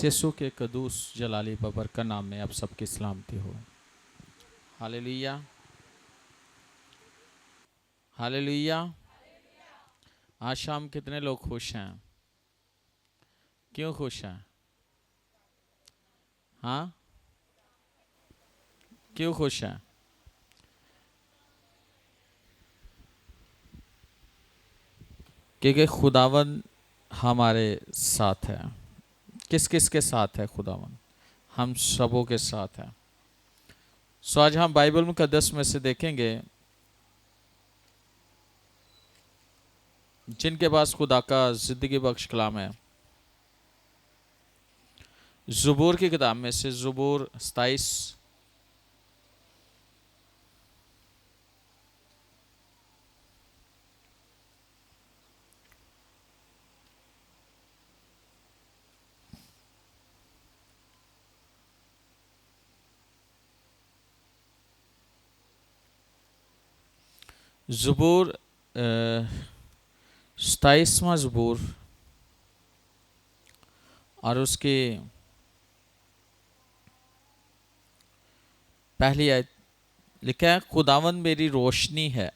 यीशु के कदूस जलाली बबरकत नाम में आप सबकी सलामती हो। Hallelujah, hallelujah. आज शाम कितने लोग खुश हैं? क्यों खुश हैं? हाँ, क्यों खुश हैं? क्योंकि खुदावन हमारे साथ है। किस किस के साथ है खुदावन? हम सबों के साथ है। सो आज हम बाइबल मुकद्दस में से देखेंगे जिनके पास खुदा का जिंदगी बख्श कलाम है। ज़बूर की किताब में से ज़बूर 27 ज़बूर 27वां ज़बूर और उसकी पहली आयत लिखा है, खुदावन मेरी रोशनी है,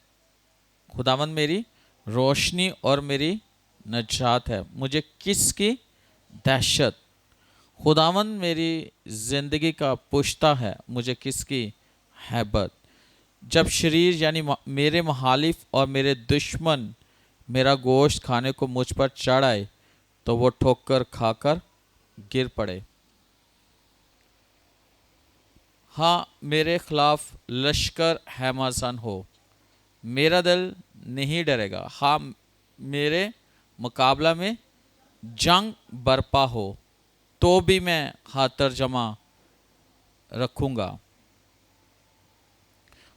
खुदावन मेरी रोशनी और मेरी नजात है, मुझे किसकी दहशत। खुदावन मेरी जिंदगी का पुश्ता है, मुझे किसकी हैबत। जब शरीर यानी मेरे मुखालिफ और मेरे दुश्मन मेरा गोश्त खाने को मुझ पर चढ़ आए तो वो ठोकर खाकर गिर पड़े। हाँ, मेरे खिलाफ लश्कर हैमाजन हो, मेरा दिल नहीं डरेगा। हाँ, मेरे मुकाबला में जंग बरपा हो तो भी मैं हाथ जमा रखूंगा,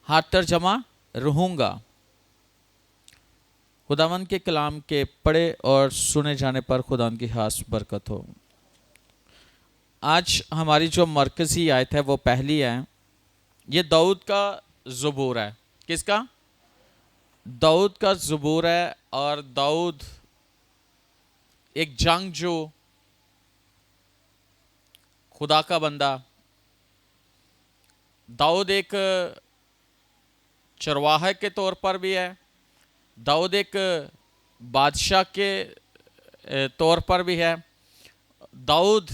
हाथ जमा रहूंगा। खुदावन के कलाम के पढ़े और सुने जाने पर खुदावन की खास बरकत हो। आज हमारी जो मरकजी आयत है वो पहली है। ये दाऊद का ज़बूर है। किसका? दाऊद का ज़बूर है। और दाऊद एक जंगजू, खुदा का बंदा। दाऊद एक चरवाहे के तौर पर भी है, दाऊद एक बादशाह के तौर पर भी है, दाऊद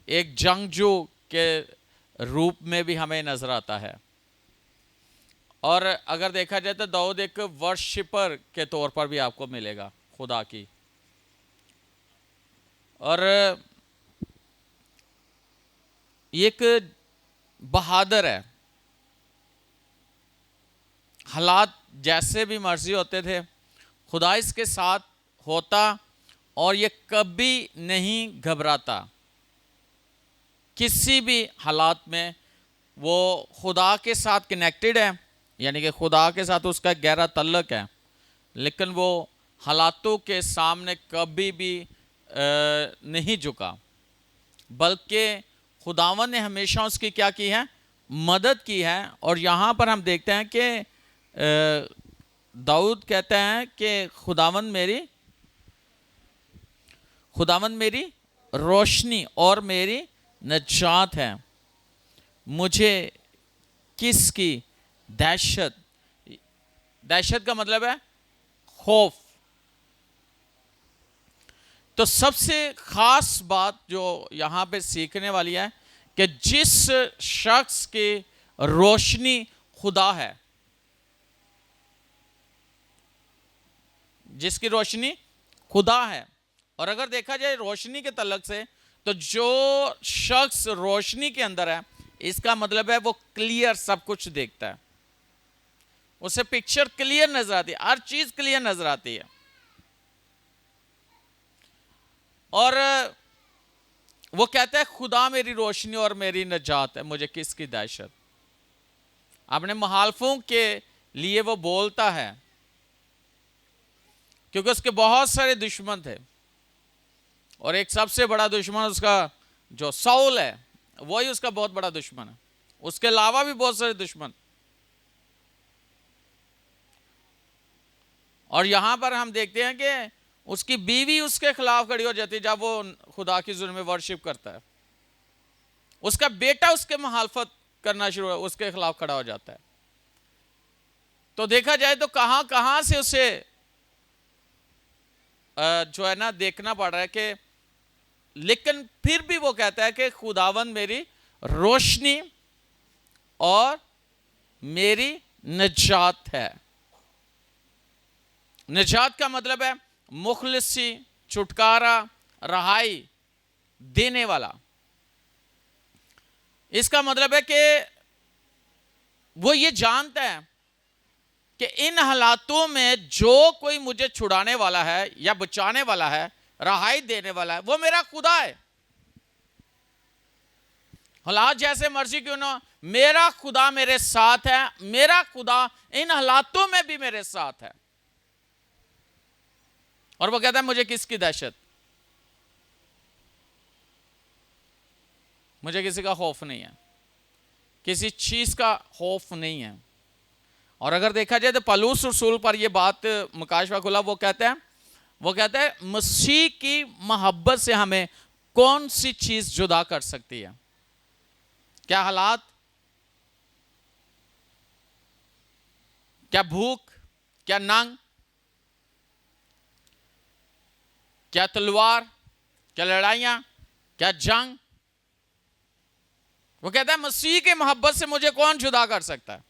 एक जंगजू के रूप में भी हमें नजर आता है। और अगर देखा जाए तो दाऊद एक वर्शिपर के तौर पर भी आपको मिलेगा खुदा की। और एक बहादुर है। हालात जैसे भी मर्जी होते थे, खुदा इसके साथ होता और ये कभी नहीं घबराता। किसी भी हालात में वो खुदा के साथ कनेक्टेड है, यानी कि खुदा के साथ उसका गहरा तल्लक है, लेकिन वो हालातों के सामने कभी भी नहीं झुका, बल्कि खुदावन ने हमेशा उसकी क्या की है? मदद की है। और यहाँ पर हम देखते हैं कि दाऊद कहते हैं कि खुदावन मेरी रोशनी और मेरी नजात है, मुझे किसकी दहशत। दहशत का मतलब है खौफ। तो सबसे खास बात जो यहां पे सीखने वाली है कि जिस शख्स की रोशनी खुदा है, जिसकी रोशनी खुदा है। और अगर देखा जाए रोशनी के तलक से, तो जो शख्स रोशनी के अंदर है, इसका मतलब है वो क्लियर सब कुछ देखता है, उसे पिक्चर क्लियर नजर आती है, हर चीज क्लियर नजर आती है। और वो कहता है खुदा मेरी रोशनी और मेरी नजात है, मुझे किसकी दहशत। अपने मुखालिफों के लिए वो बोलता है, क्योंकि उसके बहुत सारे दुश्मन थे और एक सबसे बड़ा दुश्मन उसका जो साउल है, वही उसका बहुत बड़ा दुश्मन है। उसके अलावा भी बहुत सारे दुश्मन। और यहां पर हम देखते हैं कि उसकी बीवी उसके खिलाफ खड़ी हो जाती है जब वो खुदा की जुल्म में वर्शिप करता है। उसका बेटा उसके मुखालफत करना शुरू, उसके खिलाफ खड़ा हो जाता है। तो देखा जाए तो कहां कहां से उसे जो है ना देखना पड़ रहा है कि, लेकिन फिर भी वो कहता है कि खुदावंद मेरी रोशनी और मेरी निजात है। निजात का मतलब है मुखलिसी, छुटकारा, रहाई देने वाला। इसका मतलब है कि वो ये जानता है कि इन हालातों में जो कोई मुझे छुड़ाने वाला है या बचाने वाला है, रहाई देने वाला है, वो मेरा खुदा है। हालात जैसे मर्जी क्यों ना, मेरा खुदा मेरे साथ है। मेरा खुदा इन हालातों में भी मेरे साथ है। और वो कहता है मुझे किसकी दहशत, मुझे किसी का खौफ नहीं है, किसी चीज का खौफ नहीं है। और अगर देखा जाए तो पौलुस रसूल पर यह बात मुकाशवा खुला, वो कहता है मसीह की मोहब्बत से हमें कौन सी चीज जुदा कर सकती है? क्या हालात, क्या भूख, क्या नंग, क्या तलवार, क्या लड़ाइयां, क्या जंग? वो कहता है मसीह की मोहब्बत से मुझे कौन जुदा कर सकता है?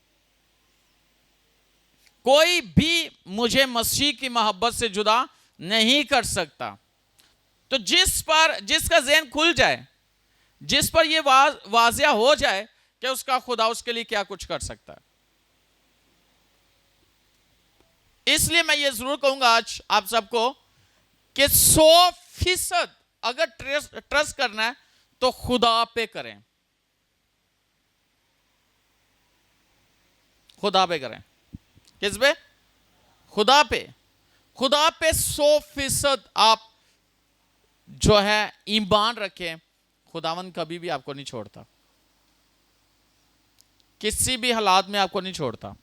कोई भी मुझे मसीह की मोहब्बत से जुदा नहीं कर सकता। तो जिसका ज़हन खुल जाए, जिस पर यह वाज़िया हो जाए कि उसका खुदा उसके लिए क्या कुछ कर सकता है। इसलिए मैं ये जरूर कहूंगा आज आप सबको कि 100% अगर ट्रस्ट करना है तो खुदा पे करें, खुदा पे करें। किस पे? खुदा पे। खुदा पे 100% आप जो है ईमान रखें। खुदावन कभी भी आपको नहीं छोड़ता, किसी भी हालात में आपको नहीं छोड़ता।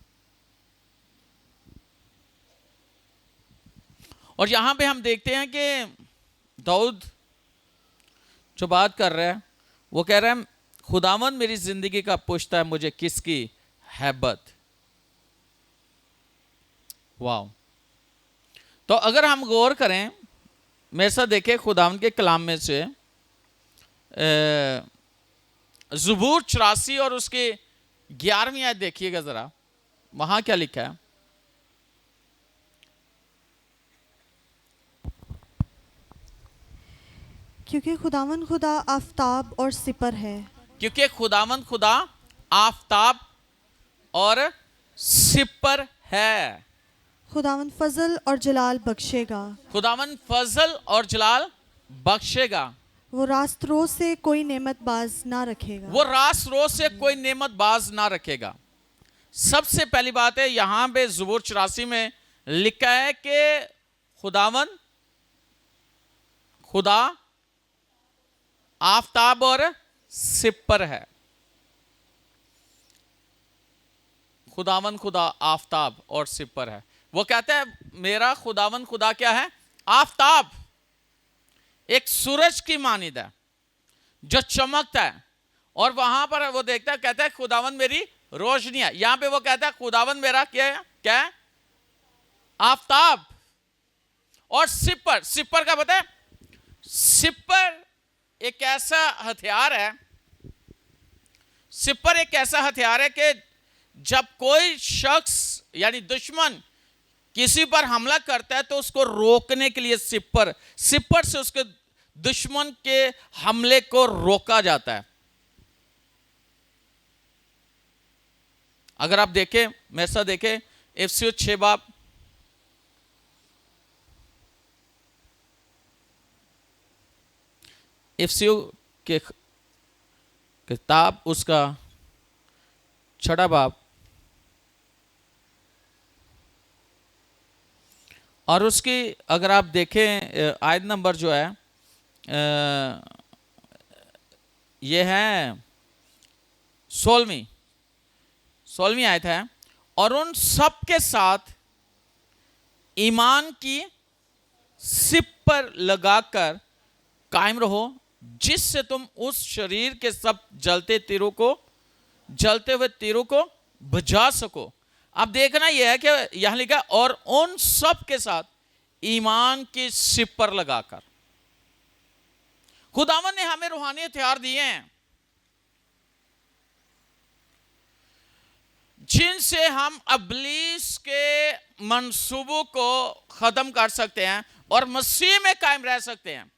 और यहां पे हम देखते हैं कि दाऊद जो बात कर रहा है, वो कह रहा है खुदावन मेरी जिंदगी का पूछता है मुझे किसकी हैबत। वाह! तो अगर हम गौर करें, मेरे साथ देखें खुदावन के कलाम में से ज़बूर 84 और उसके 11वीं आयत देखिएगा जरा, वहां क्या लिखा है। क्योंकि खुदावन खुदा आफताब और सिपर है। क्योंकि खुदावन खुदा आफताब और सिपर है। खुदावन फजल और जलाल बख्शेगा। खुदावन फजल और जलाल बख्शेगा। वो रास्त रोज से कोई नेमत बाज ना रखेगा। वो रास्त रोज से कोई नेमत बाज ना रखेगा। सबसे पहली बात है यहां पे ज़बूर 84 में लिखा है कि खुदावन खुदा आफताब और सिपर है। खुदावन खुदा आफताब और सिपर है। वो कहता है मेरा खुदावन खुदा क्या है? आफताब, एक सूरज की मानिंद है जो चमकता है। और वहां पर वो देखता है, कहता है खुदावन मेरी रोशनी है। यहां पे वो कहता है खुदावन मेरा क्या है? क्या है? आफताब। और सिपर, सिपर का पता है? सिपर एक ऐसा हथियार है, सिपर एक ऐसा हथियार है कि जब कोई शख्स यानी दुश्मन किसी पर हमला करता है तो उसको रोकने के लिए सिपर से उसके दुश्मन के हमले को रोका जाता है। अगर आप देखें, मेरे साथ देखें इफिसियों 6 बाब, इफिसियों के किताब उसका 6 बाब और उसकी अगर आप देखें आयत नंबर जो है ये है 16वीं आयत है। और उन सब के साथ ईमान की सिप पर लगाकर कायम रहो, जिससे तुम उस शरीर के सब जलते हुए तीरों को बुझा सको। अब देखना यह है कि यहां लिखा और उन सब के साथ ईमान की सिपर लगाकर। खुदावन ने हमें रूहानी हथियार दिए हैं जिनसे हम इब्लीस के मंसूबों को खत्म कर सकते हैं और मसीह में कायम रह सकते हैं।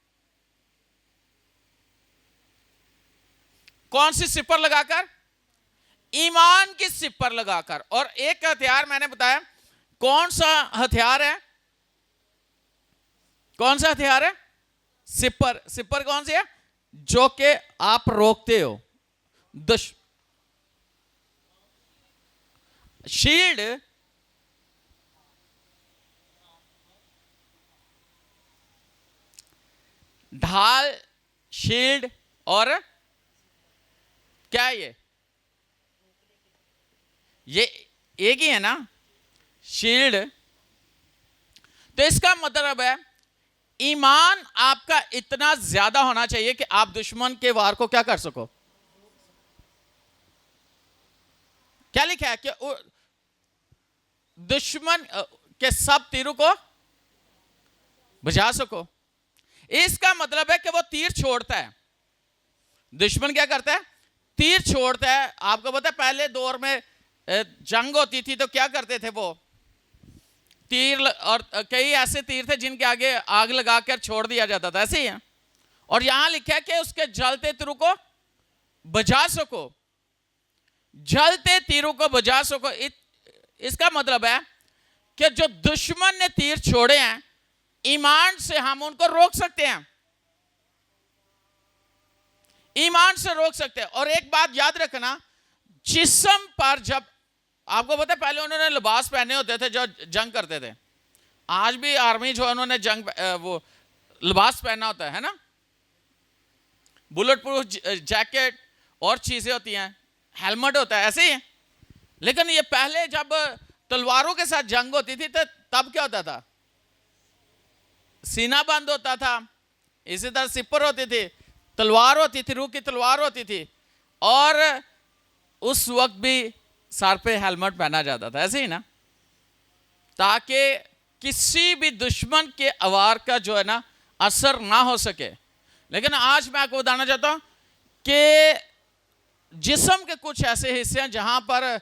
कौन सी सिपर लगाकर? ईमान की सिपर लगाकर। और एक हथियार मैंने बताया, कौन सा हथियार है? कौन सा हथियार है? सिपर। सिपर कौन सी है? जो कि आप रोकते हो शील्ड ढाल, शील्ड और क्या है ये एक ही है ना, शील्ड। तो इसका मतलब है ईमान आपका इतना ज्यादा होना चाहिए कि आप दुश्मन के वार को क्या कर सको। क्या लिखा है कि दुश्मन के सब तीरों को बुझा सको। इसका मतलब है कि वो तीर छोड़ता है। दुश्मन क्या करता है? तीर छोड़ता है। आपको पता है पहले दौर में जंग होती थी तो क्या करते थे? वो तीर, और कई ऐसे तीर थे जिनके आगे आग लगाकर छोड़ दिया जाता था, ऐसे ही है। और यहां लिखा है कि उसके जलते तीरों को बुझा सको, जलते तीरों को बुझा सको। इसका मतलब है कि जो दुश्मन ने तीर छोड़े हैं, ईमान से हम उनको रोक सकते हैं, ईमान से रोक सकते हैं। और एक बात याद रखना, जिस्म पर जब, आपको पता है पहले उन्होंने लिबास पहने होते थे जो जंग करते थे। आज भी आर्मी जो है उन्होंने वो लिबास पहना होता है ना, बुलेट प्रूफ जैकेट और चीजें होती हैं, हेलमेट होता है, ऐसे ही है। लेकिन ये पहले जब तलवारों के साथ जंग होती थी तो तब क्या होता था? सीना बंद होता था, इसी तरह सिपर होती थी, तलवार होती थी, रूह की तलवार होती थी, और उस वक्त भी सर पे हेलमेट पहना जाता था, ऐसे ही ना, ताकि किसी भी दुश्मन के अवार का जो है ना असर ना हो सके। लेकिन आज मैं आपको बताना चाहता हूं कि जिस्म के कुछ ऐसे हिस्से हैं जहां पर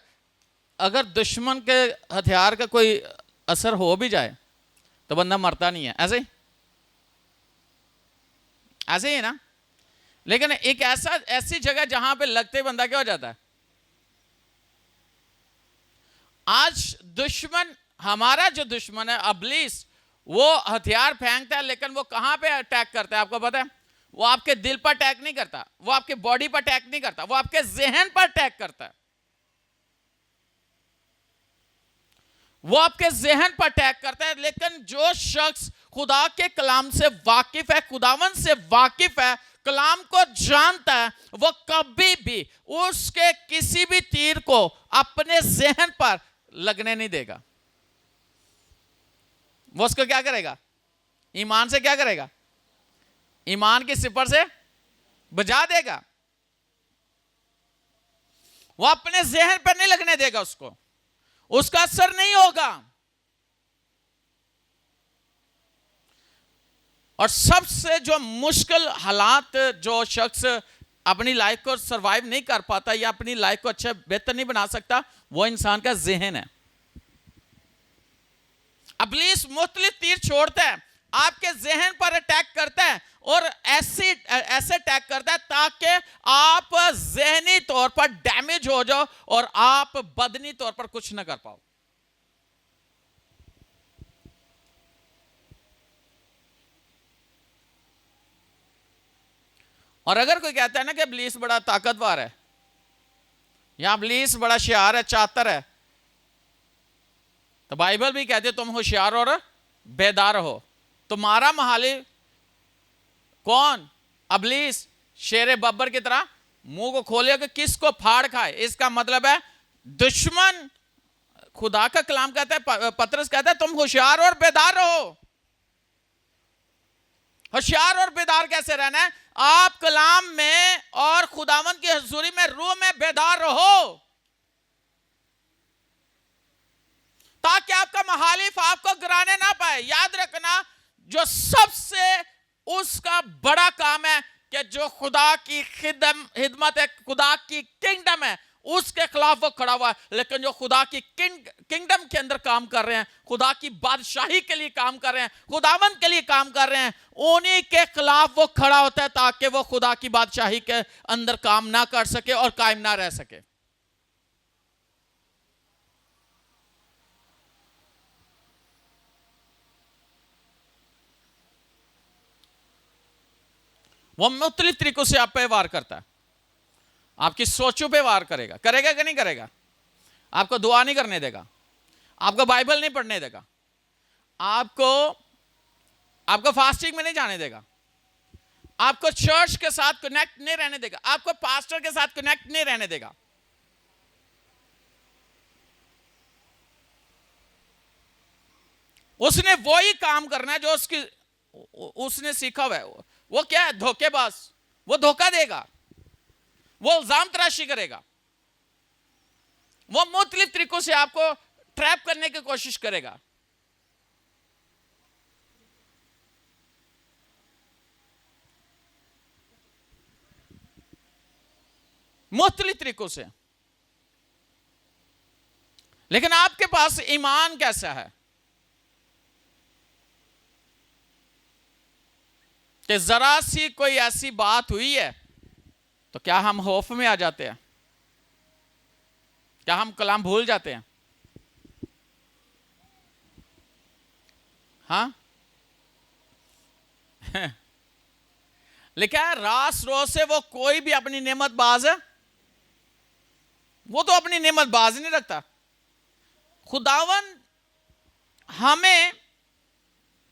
अगर दुश्मन के हथियार का कोई असर हो भी जाए तो बंदा मरता नहीं है, ऐसे ही है ना। लेकिन एक ऐसी जगह जहां पे लगते बंदा क्या हो जाता है। आज दुश्मन, हमारा जो दुश्मन है इब्लीस, वो हथियार फेंकता है, लेकिन वो कहां पे अटैक करता है आपको पता है? वो आपके दिल पर अटैक नहीं करता, वो आपके बॉडी पर अटैक नहीं करता, वो आपके जहन पर अटैक करता है, वो आपके जहन पर अटैक करता है। लेकिन जो शख्स खुदा के कलाम से वाकिफ है, खुदावन से वाकिफ है, कलाम को जानता है, वो कभी भी उसके किसी भी तीर को अपने जहन पर लगने नहीं देगा। वो उसको क्या करेगा? ईमान से क्या करेगा? ईमान की सिपर से बजा देगा। वो अपने जहन पर नहीं लगने देगा, उसका असर नहीं होगा। और सबसे जो मुश्किल हालात जो शख्स अपनी लाइफ को सरवाइव नहीं कर पाता या अपनी लाइफ को अच्छा बेहतर नहीं बना सकता, वो इंसान का जहन है। इब्लीस मुख्तलिफ तीर छोड़ता है, आपके जहन पर अटैक करता है, और ऐसे अटैक करता है ताकि आप जहनी तौर पर डैमेज हो जाओ और आप बदनी तौर पर कुछ ना कर पाओ। और अगर कोई कहता है ना कि इब्लीस बड़ा ताकतवर है या इब्लीस बड़ा होशियार है, चातर है, तो बाइबल भी कहती है तुम होशियार और बेदार हो। तुम्हारा महाली कौन? इब्लीस शेर बब्बर की तरह मुंह को खोले कि किसको फाड़ खाए। इसका मतलब है दुश्मन, खुदा का कलाम कहता है, पतरस कहता है तुम होशियार और बेदार रहो। होशियार और बेदार कैसे रहना है? आप कलाम में और खुदावंद की हजूरी में रूह में बेदार रहो, ताकि आपका मुखालिफ आपको गिराने ना पाए। याद रखना, जो सबसे उसका बड़ा काम है कि जो खुदा की खिदमत है, खुदा की किंगडम है, उसके खिलाफ वो खड़ा हुआ है। लेकिन जो खुदा की किंगडम के अंदर काम कर रहे हैं, खुदा की बादशाही के लिए काम कर रहे हैं, खुदावंद के लिए काम कर रहे हैं, उन्हीं के खिलाफ वो खड़ा होता है, ताकि वो खुदा की बादशाही के अंदर काम ना कर सके और कायम ना रह सके। वो मुख्तलिफ तरीकों से आप पे वार करता है, आपकी सोचों पे वार करेगा। करेगा कि नहीं करेगा? आपको दुआ नहीं करने देगा, आपको बाइबल नहीं पढ़ने देगा, आपको फास्टिंग में नहीं जाने देगा, आपको चर्च के साथ कनेक्ट नहीं रहने देगा, आपको पास्टर के साथ कनेक्ट नहीं रहने देगा। उसने वही काम करना है जो उसने सीखा हुआ है। वो क्या है? धोखेबाज। वो धोखा देगा, वो इल्जाम तराशी करेगा, वो मुख्तलिफ तरीकों से आपको ट्रैप करने की कोशिश करेगा। मुख्तलिफ तरीकों से। लेकिन आपके पास ईमान कैसा है कि जरा सी कोई ऐसी बात हुई है तो क्या हम खौफ में आ जाते हैं? क्या हम कलाम भूल जाते हैं? हाँ। लिखा है, रास रोज से वो कोई भी अपनी नेमत बाज है, वो तो अपनी नेमत बाज नहीं रखता। खुदावन हमें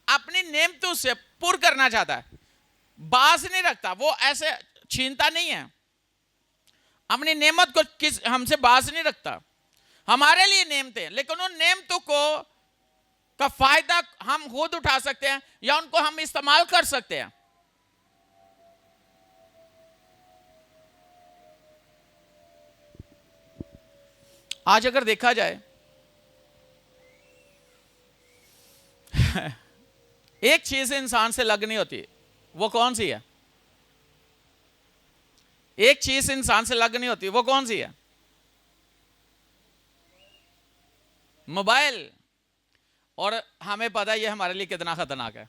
अपनी नेमतों से पुर करना चाहता है, बाज नहीं रखता। वो ऐसे छीनता नहीं है, अपनी नेमत को हमसे बाज नहीं रखता। हमारे लिए नेमतें, लेकिन उन नेमतों का फायदा हम खुद उठा सकते हैं या उनको हम इस्तेमाल कर सकते हैं। आज अगर देखा जाए, एक चीज इंसान से लग नहीं होती, वो कौन सी है? एक चीज इंसान से लग नहीं होती, वो कौन सी है? मोबाइल। और हमें पता है ये हमारे लिए कितना खतरनाक है।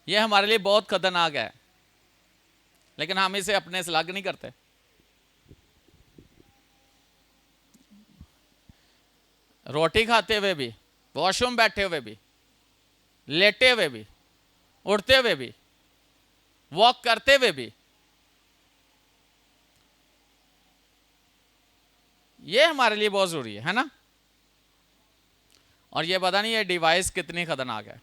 ये हमारे लिए बहुत खतरनाक है, लेकिन हम इसे अपने से लग नहीं करते। रोटी खाते हुए भी, वॉशरूम बैठे हुए भी, लेटे हुए भी, उठते हुए भी, वॉक करते हुए भी, ये हमारे लिए बहुत जरूरी है ना? और ये पता नहीं ये डिवाइस कितनी खतरनाक है।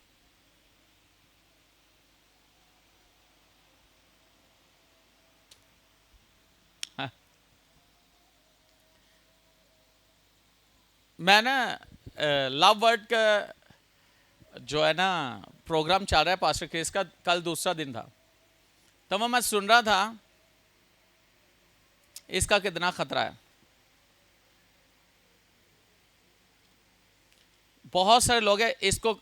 मैं ना लव वर्ड का जो है ना प्रोग्राम चल रहा है पास्टर क्रिस का, कल दूसरा दिन था, तो मैं सुन रहा था इसका कितना खतरा है। बहुत सारे लोग हैं इसको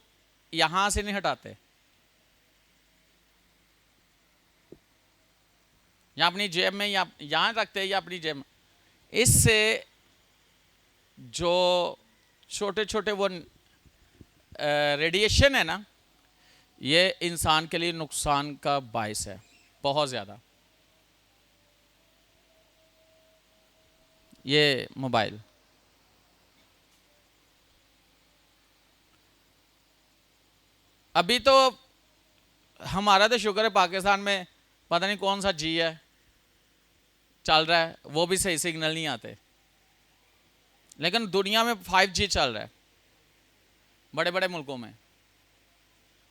यहां से नहीं हटाते, या अपनी जेब में, या यहां रखते हैं या अपनी जेब में। इससे जो छोटे छोटे वो रेडिएशन है ना, ये इंसान के लिए नुकसान का बायस है बहुत ज़्यादा। ये मोबाइल, अभी तो हमारा तो शुक्र है पाकिस्तान में पता नहीं कौन सा जी है चल रहा है, वो भी सही सिग्नल नहीं आते। लेकिन दुनिया में 5G चल रहा है बड़े बड़े मुल्कों में,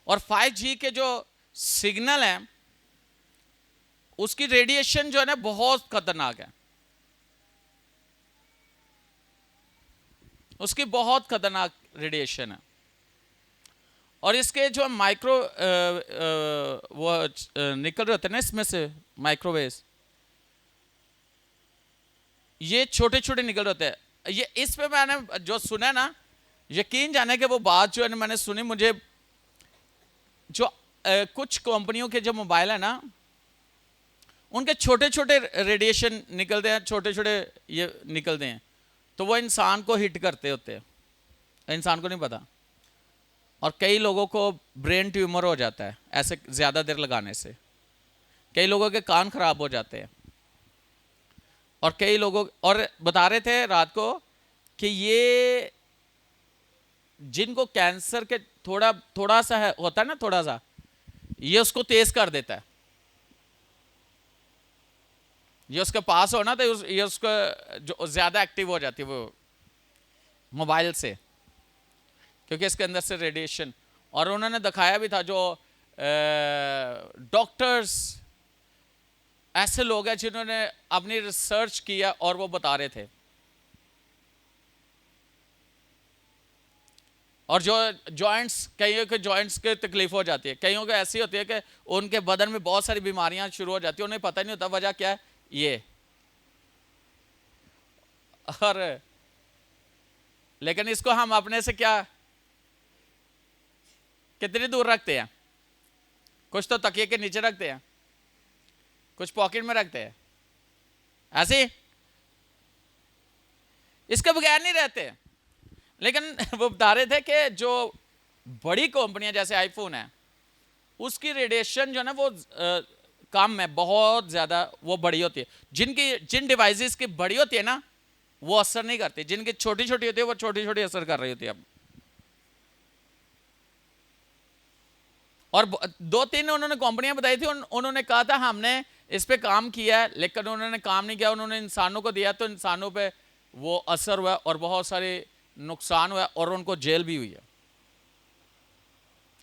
और 5G के जो सिग्नल है उसकी रेडिएशन जो है ना बहुत खतरनाक है। उसकी बहुत खतरनाक रेडिएशन है। और इसके जो माइक्रो वो निकल रहे होते हैं ना इसमें से माइक्रोवेव्स, ये छोटे छोटे निकल रहे होते हैं। ये इस पे मैंने जो सुना ना, यकीन जाने कि वो बात जो है मैंने सुनी, मुझे जो कुछ कंपनियों के जो मोबाइल है ना, उनके छोटे छोटे रेडिएशन निकलते हैं, छोटे छोटे ये निकलते हैं, तो वो इंसान को हिट करते होते हैं, इंसान को नहीं पता। और कई लोगों को ब्रेन ट्यूमर हो जाता है ऐसे ज़्यादा देर लगाने से, कई लोगों के कान खराब हो जाते हैं। और कई लोगों, और बता रहे थे रात को कि ये जिनको कैंसर के थोड़ा थोड़ा सा है होता है ना, थोड़ा सा, ये उसको तेज कर देता है। ये उसके पास हो ना तो ये उसको जो ज़्यादा एक्टिव हो जाती है वो मोबाइल से, क्योंकि इसके अंदर से रेडिएशन। और उन्होंने दिखाया भी था जो डॉक्टर्स, ऐसे लोग हैं जिन्होंने अपनी रिसर्च किया और वो बता रहे थे। और जो जॉइंट्स, कईयों के जॉइंट्स के तकलीफ हो जाती है, कईयों को ऐसी होती है कि उनके बदन में बहुत सारी बीमारियां शुरू हो जाती है, उन्हें पता नहीं होता वजह क्या है ये। और लेकिन इसको हम अपने से क्या कितनी दूर रखते हैं? कुछ तो तकिए के नीचे रखते हैं, कुछ पॉकेट में रखते हैं, ऐसे इसके बगैर नहीं रहते। लेकिन वो बता रहे थे कि जो बड़ी कंपनियां जैसे आईफोन है, उसकी रेडिएशन जो है ना वो कम है, बहुत ज़्यादा वो बड़ी होती है। जिन डिवाइसेस की बड़ी होती है ना वो असर नहीं करती, जिनकी छोटी छोटी होती है वो छोटी छोटी असर कर रही होती है। अब और दो तीन उन्होंने कंपनियां बताई थी, उन्होंने कहा था हमने इस पे काम किया है, लेकिन उन्होंने काम नहीं किया, उन्होंने इंसानों को दिया तो इंसानों पे वो असर हुआ और बहुत सारे नुकसान हुआ और उनको जेल भी हुई है।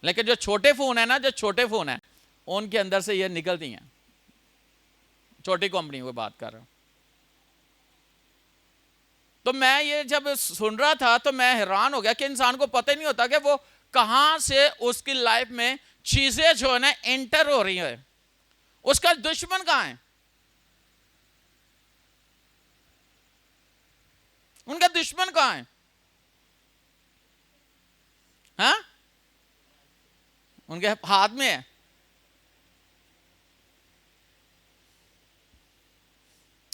लेकिन जो छोटे फोन है ना, जो छोटे फोन है उनके अंदर से ये निकलती हैं, छोटी कंपनी की बात कर रहा हूं। तो मैं ये जब सुन रहा था तो मैं हैरान हो गया कि इंसान को पता ही नहीं होता कि वो कहां से उसकी लाइफ में चीजें जो है ना एंटर हो रही है। उसका दुश्मन कहां है? उनका दुश्मन कहां है? हाँ, उनके हाथ में है।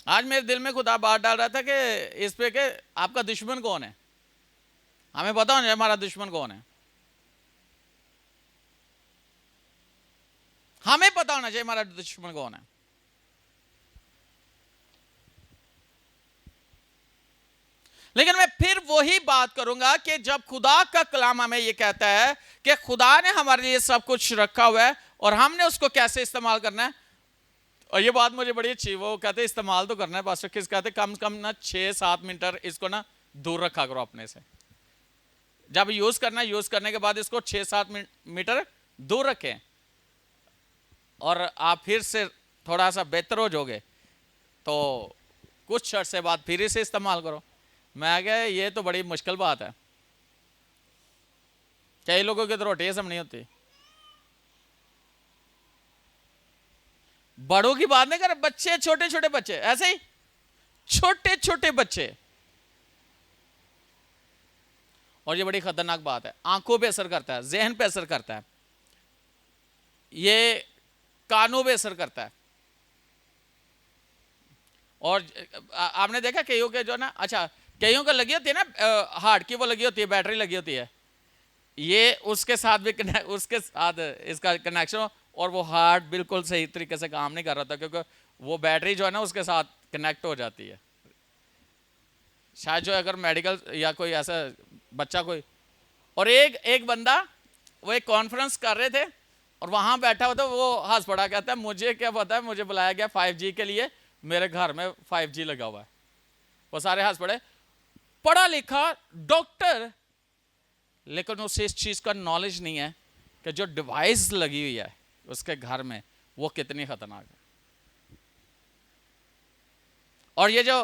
आज मेरे दिल में खुदा बात डाल रहा था कि इस पे के आपका दुश्मन कौन है। हमें पता होना चाहिए हमारा दुश्मन कौन है, हमें पता होना चाहिए हमारा दुश्मन कौन है। लेकिन मैं फिर वही बात करूंगा कि जब खुदा का कलाम हमें यह कहता है कि खुदा ने हमारे लिए सब कुछ रखा हुआ है और हमने उसको कैसे इस्तेमाल करना है। और ये बात मुझे बड़ी अच्छी, वो कहते इस्तेमाल तो करना है पास्टर, किस कहते कम से कम ना 6-7 मीटर इसको ना दूर रखा करो अपने से। जब यूज करना है, यूज करने के बाद इसको 6-7 मीटर दूर रखें और आप फिर से थोड़ा सा बेहतर हो जाओगे तो कुछ अर्से बाद फिर इसे इस्तेमाल करो। मैं कहा ये तो बड़ी मुश्किल बात है, कई लोगों की तो रोटी समझ नहीं होती। बड़ों की बात नहीं कर, बच्चे, छोटे छोटे बच्चे, ऐसे ही छोटे छोटे बच्चे। और ये बड़ी खतरनाक बात है, आंखों पे असर करता है, जहन पे असर करता है, ये कानों पे असर करता है। और आपने देखा कईयों के जो ना, अच्छा कईयों को लगी होती है ना हार्ट की, वो लगी होती है, बैटरी लगी होती है, ये उसके साथ भी उसके साथ इसका कनेक्शन, और वो हार्ट बिल्कुल सही तरीके से काम नहीं कर रहा था क्योंकि वो बैटरी जो है ना उसके साथ कनेक्ट हो जाती है। शायद जो अगर मेडिकल या कोई ऐसा बच्चा कोई, और एक बंदा वो एक कॉन्फ्रेंस कर रहे थे और वहां बैठा हुआ था, वो हंस पड़ा, कहता है मुझे क्या पता है, मुझे बुलाया गया 5G के लिए, मेरे घर में 5G लगा हुआ है। वो सारे हंस पड़े, पढ़ा लिखा डॉक्टर, लेकिन उसे इस चीज का नॉलेज नहीं है कि जो डिवाइस लगी हुई है उसके घर में वो कितनी खतरनाक है। और ये जो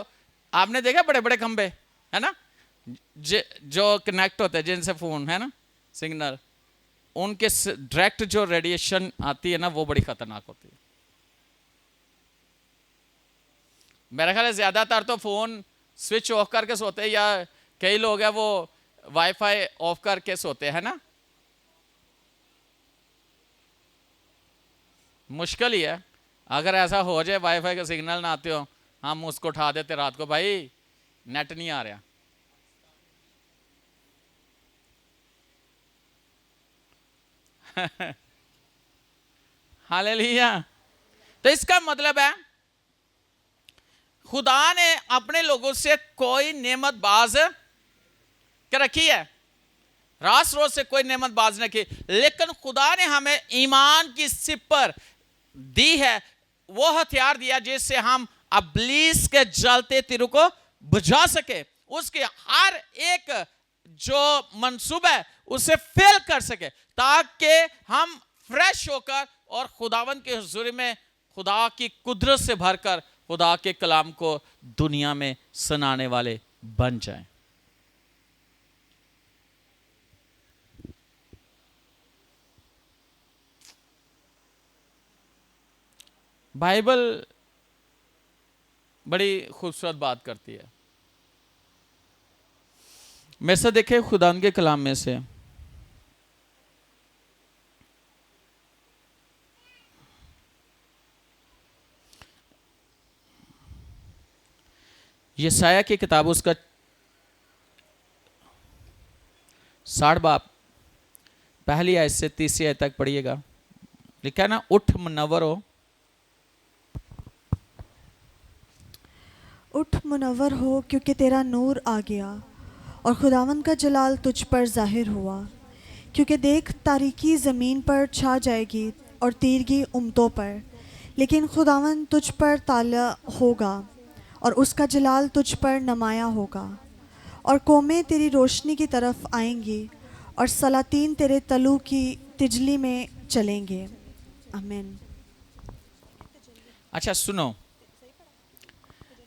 आपने देखा बड़े बड़े खंबे है ना, जो कनेक्ट होते हैं जिनसे फ़ोन है ना सिग्नल, उनके डायरेक्ट जो रेडिएशन आती है ना वो बड़ी ख़तरनाक होती है। मेरा ख्याल है ज़्यादातर तो फ़ोन स्विच ऑफ करके सोते हैं, या कई लोग हैं वो वाईफाई ऑफ करके सोते हैं ना। मुश्किल ही है, अगर ऐसा हो जाए वाईफाई का सिग्नल ना आते हो, हम उसको उठा देते रात को, भाई नेट नहीं आ रहा। हालेलुया। तो इसका मतलब है खुदा ने अपने लोगों से कोई नेमत बाज कर रखी है, रास रोज से कोई नेमत बाज नहीं की, लेकिन खुदा ने हमें ईमान की सिपर दी है, वो हथियार दिया जिससे हम इब्लीस के जलते तीरों को बुझा सके, उसके हर एक जो मंसूबा है उसे फेल कर सके, ताकि हम फ्रेश होकर और खुदावन के हुजूरी में खुदा की कुदरत से भरकर खुदा के कलाम को दुनिया में सुनाने वाले बन जाएं। बाइबल बड़ी खूबसूरत बात करती है। मेरे से देखे खुदा के कलाम में से यशायाह की किताब उसका 60 बाब पहली आयत से 30 आयत तक पढ़िएगा। लिखा है ना, उठ मुनव्वर हो, उठ मुनव्वर हो क्योंकि तेरा नूर आ गया और खुदावन का जलाल तुझ पर जाहिर हुआ। क्योंकि देख तारीकी ज़मीन पर छा जाएगी और तीरगी उम्मतों पर, लेकिन खुदावन तुझ पर ताला होगा और उसका जलाल तुझ पर नमाया होगा। और कौमें तेरी रोशनी की तरफ आएंगी और सलातीन तेरे तलू की तिजली में चलेंगे। आमीन। अच्छा सुनो,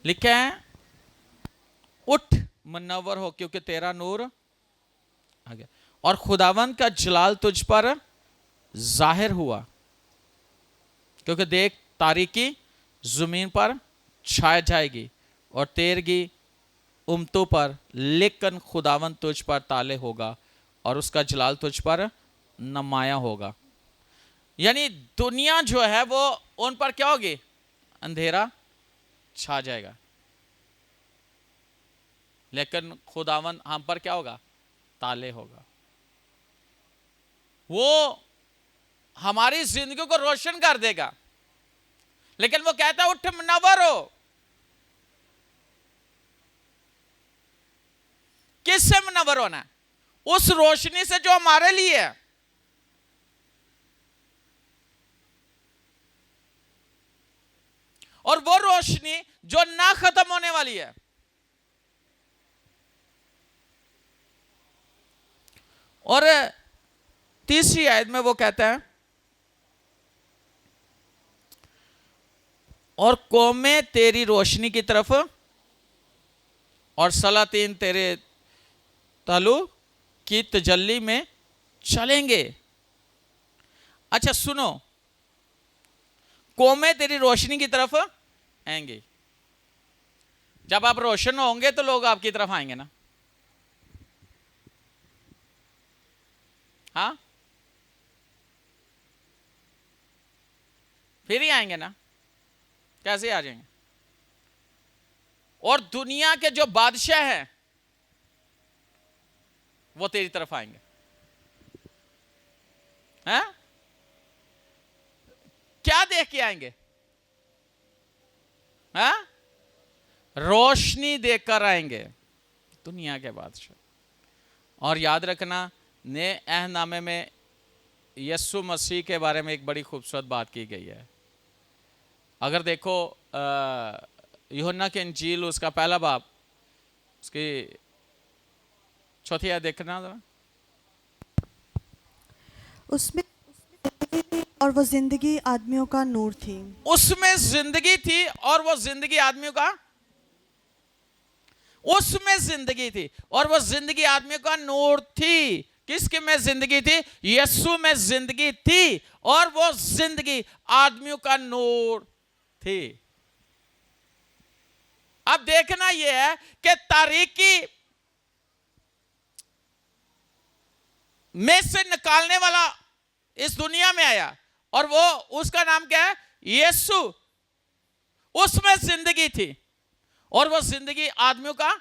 लिखा है उठ मुनव्वर हो क्योंकि तेरा नूर आ गया और खुदावन का जलाल तुझ पर जाहिर हुआ। क्योंकि देख तारीकी जमीन पर छा जाएगी और तेरगी उम्मतों पर, लेकिन खुदावन तुझ पर ताले होगा और उसका जलाल तुझ पर नमाया होगा। यानी दुनिया जो है वो उन पर क्या होगी, अंधेरा छा जाएगा, लेकिन खुदावन हम पर क्या होगा, ताले होगा। वो हमारी जिंदगी को रोशन कर देगा, लेकिन वो कहता है उठ मुनव्वर हो। किससे मुनव्वर होना है? उस रोशनी से जो हमारे लिए है। और वो रोशनी जो ना खत्म होने वाली है। और तीसरी आयत में वो कहता है, और कौमें तेरी रोशनी की तरफ और सलातीन तेरे तालू की तजल्ली में चलेंगे। अच्छा सुनो, कौमें तेरी रोशनी की तरफ आएंगे। जब आप रोशन होंगे तो लोग आपकी तरफ आएंगे ना। हाँ, फिर ही आएंगे ना, कैसे आ जाएंगे? और दुनिया के जो बादशाह हैं वो तेरी तरफ आएंगे। हैं? क्या देख के आएंगे? हैं? रोशनी देखकर आएंगे दुनिया के बादशाह। और याद रखना, नए अहदनामे में यीशु मसीह के बारे में एक बड़ी खूबसूरत बात की गई है। अगर देखो यूहन्ना के इंजील उसका पहला बाब उसकी चौथी आयत देखना जरा। उसमें और वो जिंदगी आदमियों का नूर थी। उसमें जिंदगी थी और वो जिंदगी आदमियों का, उसमें जिंदगी थी और वो जिंदगी आदमी का नूर थी। किसके में जिंदगी थी? यीशु में जिंदगी थी और वो जिंदगी आदमियों का नूर थी। अब देखना यह है कि तारीकी में से निकालने वाला इस दुनिया में आया और वो उसका नाम क्या है? यीशु। उसमें जिंदगी थी और वो जिंदगी आदमियों का,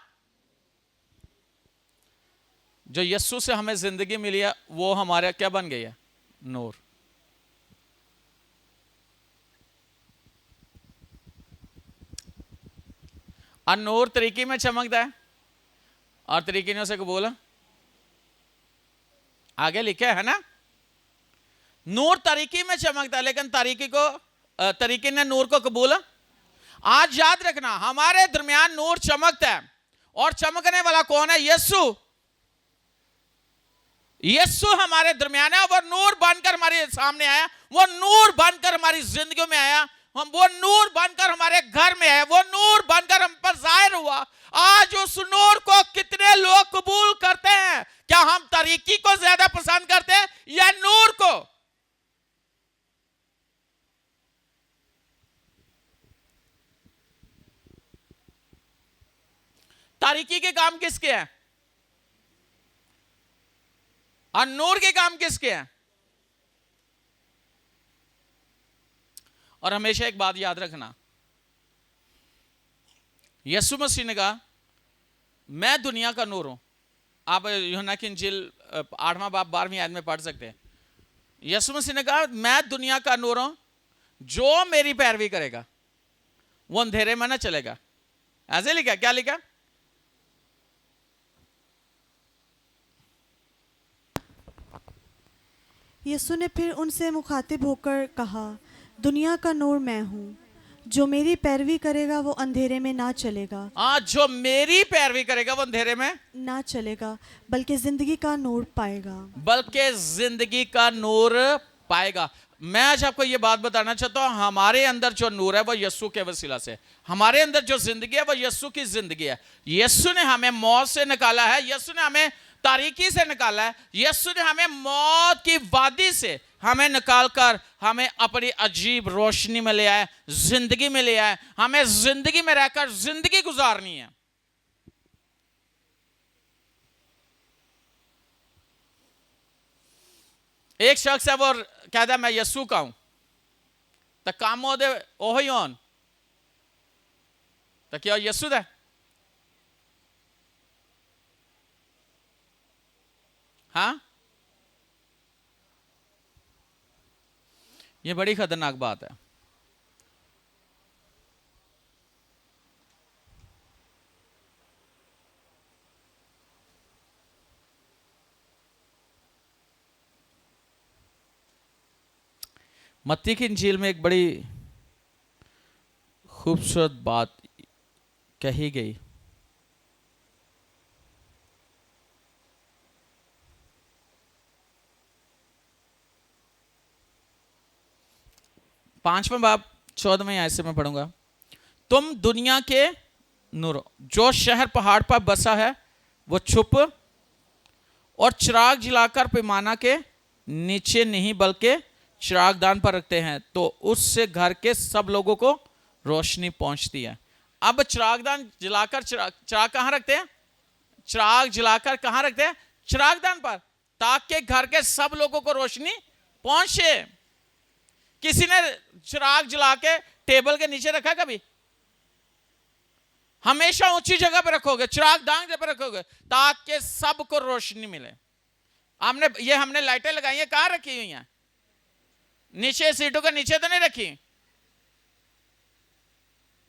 जो यीशु से हमें जिंदगी मिली है वो हमारा क्या बन गई है? नूर। और नूर तरीके में चमकता है और तरीके ने उसे कबूल आगे लिखा है ना। नूर तरीके में चमकता है लेकिन तरीके ने नूर को कबूल। आज याद रखना, हमारे दरमियान नूर चमकता है और चमकने वाला कौन है? यीशु। यीशु हमारे दरमियान है। वो नूर बनकर हमारे सामने आया, वो नूर बनकर हमारी जिंदगियों में आया, हम वो नूर बनकर हमारे घर में है, वो नूर बनकर हम पर जाहिर हुआ। आज उस नूर को कितने लोग कबूल करते हैं? क्या हम तरीकी को ज्यादा पसंद करते हैं या नूर को? तारीकी के काम किसके हैं और नूर के काम किसके हैं? और हमेशा एक बात याद रखना, यीशु मसीह ने कहा मैं दुनिया का नूर हूं। आप यूहन्ना की इंजील 8वां बाब 12वीं आयत में पढ़ सकते हैं। यीशु मसीह ने कहा मैं दुनिया का नूर हूं, जो मेरी पैरवी करेगा वो अंधेरे में ना चलेगा। ऐसे लिखा, क्या लिखा? यीशु ने फिर उनसे मुखातिब होकर कहा, दुनिया का नूर मैं हूँ, जो मेरी पैरवी करेगा वो अंधेरे में ना चलेगा। जो मेरी पैरवी करेगा वो अंधेरे में ना चलेगा, बल्कि जिंदगी का नूर पाएगा। बल्कि जिंदगी का नूर पाएगा। मैं आज आपको ये बात बताना चाहता हूं, हमारे अंदर जो नूर है वो यीशु के वसीला से, हमारे अंदर जो जिंदगी है वो यीशु की जिंदगी है। यीशु ने हमें मौत से निकाला है, यीशु ने हमें तारीकी से निकाला है, यीशु ने हमें मौत की वादी से हमें निकालकर हमें अपनी अजीब रोशनी में ले आए, जिंदगी में ले आए। हमें जिंदगी में रहकर जिंदगी गुजारनी है। एक शख्स है वो कहता है मैं यीशु का हूं, तो काम ओदे ओही होन तो क्या यीशु दा? हाँ, ये बड़ी खतरनाक बात है। मत्ती की इंजील में एक बड़ी खूबसूरत बात कही गई। पांचवें बाब 14वें आयत से मैं पढ़ूंगा। तुम दुनिया के नूर, जो शहर पहाड़ पर बसा है वो छुप और चिराग जलाकर पैमाना के नीचे नहीं बल्कि चिरागदान पर रखते हैं, तो उससे घर के सब लोगों को रोशनी पहुंचती है। अब चिरागदान जलाकर, चिराग कहां रखते हैं? चिराग जलाकर कहां रखते हैं? चिरागदान पर, ताकि घर के सब लोगों को रोशनी पहुंचे। किसी ने चिराग जला के टेबल के नीचे रखा कभी? हमेशा ऊंची जगह पर रखोगे, चिरागदान पर रखोगे ताकि सबको रोशनी मिले। हमने लाइटें लगाई हैं, कहां रखी हुई हैं? नीचे, सीटों के नीचे तो नहीं रखी,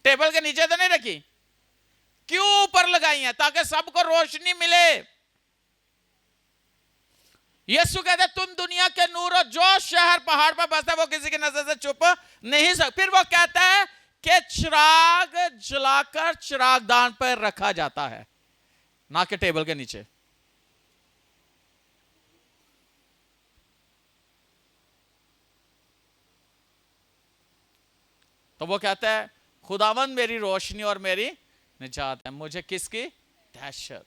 टेबल के नीचे तो नहीं रखी। क्यों ऊपर लगाई हैं? ताकि सबको रोशनी मिले। यीशु कहते तुम दुनिया के नूर हो, जो शहर पहाड़ पर बसता है वो किसी की नजर से छुप नहीं सकता। फिर वो कहता है कि चिराग जलाकर चिरागदान पर रखा जाता है, ना कि टेबल के नीचे। तो वो कहता है खुदावंद मेरी रोशनी और मेरी निजात है, मुझे किसकी दहशत।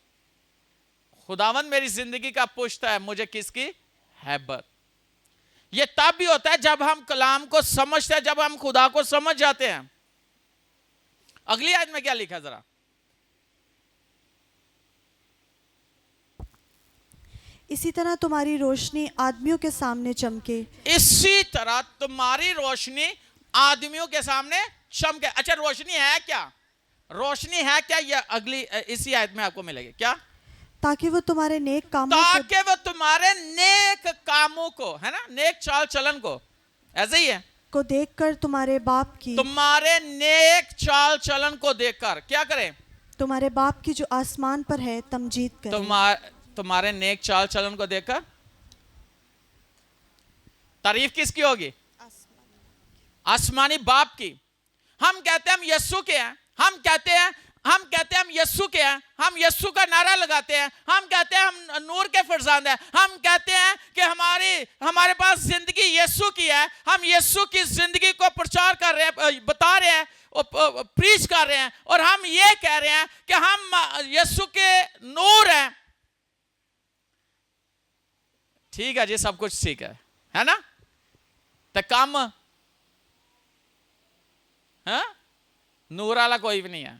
खुदावन मेरी जिंदगी का पुष्ट है, मुझे किसकी हैबत। ये तब भी होता है जब हम कलाम को समझते हैं, जब हम खुदा को समझ जाते हैं। अगली आयत में क्या लिखा है जरा? इसी तरह तुम्हारी रोशनी आदमियों के सामने चमके। इसी तरह तुम्हारी रोशनी आदमियों के सामने चमके। अच्छा, रोशनी है क्या? रोशनी है क्या? ये अगली इसी आयत में आपको मिलेगी। क्या? ताकि वो तुम्हारे नेक कामों ताकि वो तुम्हारे नेक कामों को, है ना, नेक चाल चलन को, ऐसे ही है, को देखकर तुम्हारे बाप की, तुम्हारे नेक चाल चलन को देखकर क्या करें? तुम्हारे बाप की जो आसमान पर है तमजीद करे। तुम्हारे नेक चाल चलन को देखकर तारीफ किसकी होगी? आसमानी बाप की। हम कहते हैं हम यस्सु के हैं, हम कहते हैं हम यस्सु के हैं, हम यस्सु का नारा लगाते हैं, हम कहते हैं हम नूर के फरजांद हैं, हम कहते हैं कि हमारे पास जिंदगी यस्सु की है, हम यस्सु की जिंदगी को प्रचार कर रहे हैं, बता रहे हैं, प्रीच कर रहे हैं, और हम ये कह रहे हैं कि हम यस्सु के नूर हैं। ठीक है जी, सब कुछ ठीक है ना? तो कम है नूर वाला कोई भी नहीं है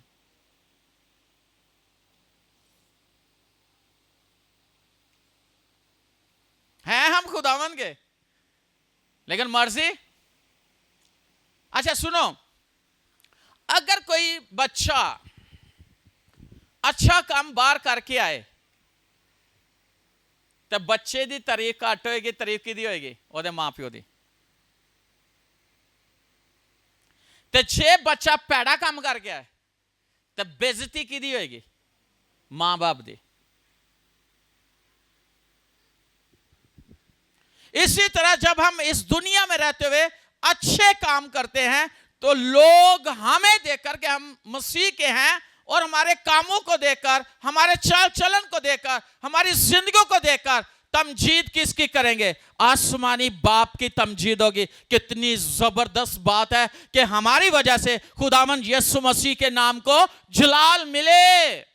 हम खुदावन के, लेकिन मर्जी। अच्छा सुनो, अगर कोई बच्चा अच्छा काम बाहर करके आए तो बच्चे दी तारीफ घट होएगी, तारीफ किहदी होएगी? ओहदे मां प्यो दी। ते जे बच्चा पैड़ा काम करके आए तो बेइज्जती किहदी होएगी? मां बाप दी। इसी तरह जब हम इस दुनिया में रहते हुए अच्छे काम करते हैं तो लोग हमें देखकर कि हम मसीह के हैं, और हमारे कामों को देखकर, हमारे चाल चलन को देखकर, हमारी जिंदगियों को देखकर तमजीद किसकी करेंगे? आसमानी बाप की तमजीद होगी। कितनी जबरदस्त बात है कि हमारी वजह से खुदावंद यीशु मसीह के नाम को जलाल मिले।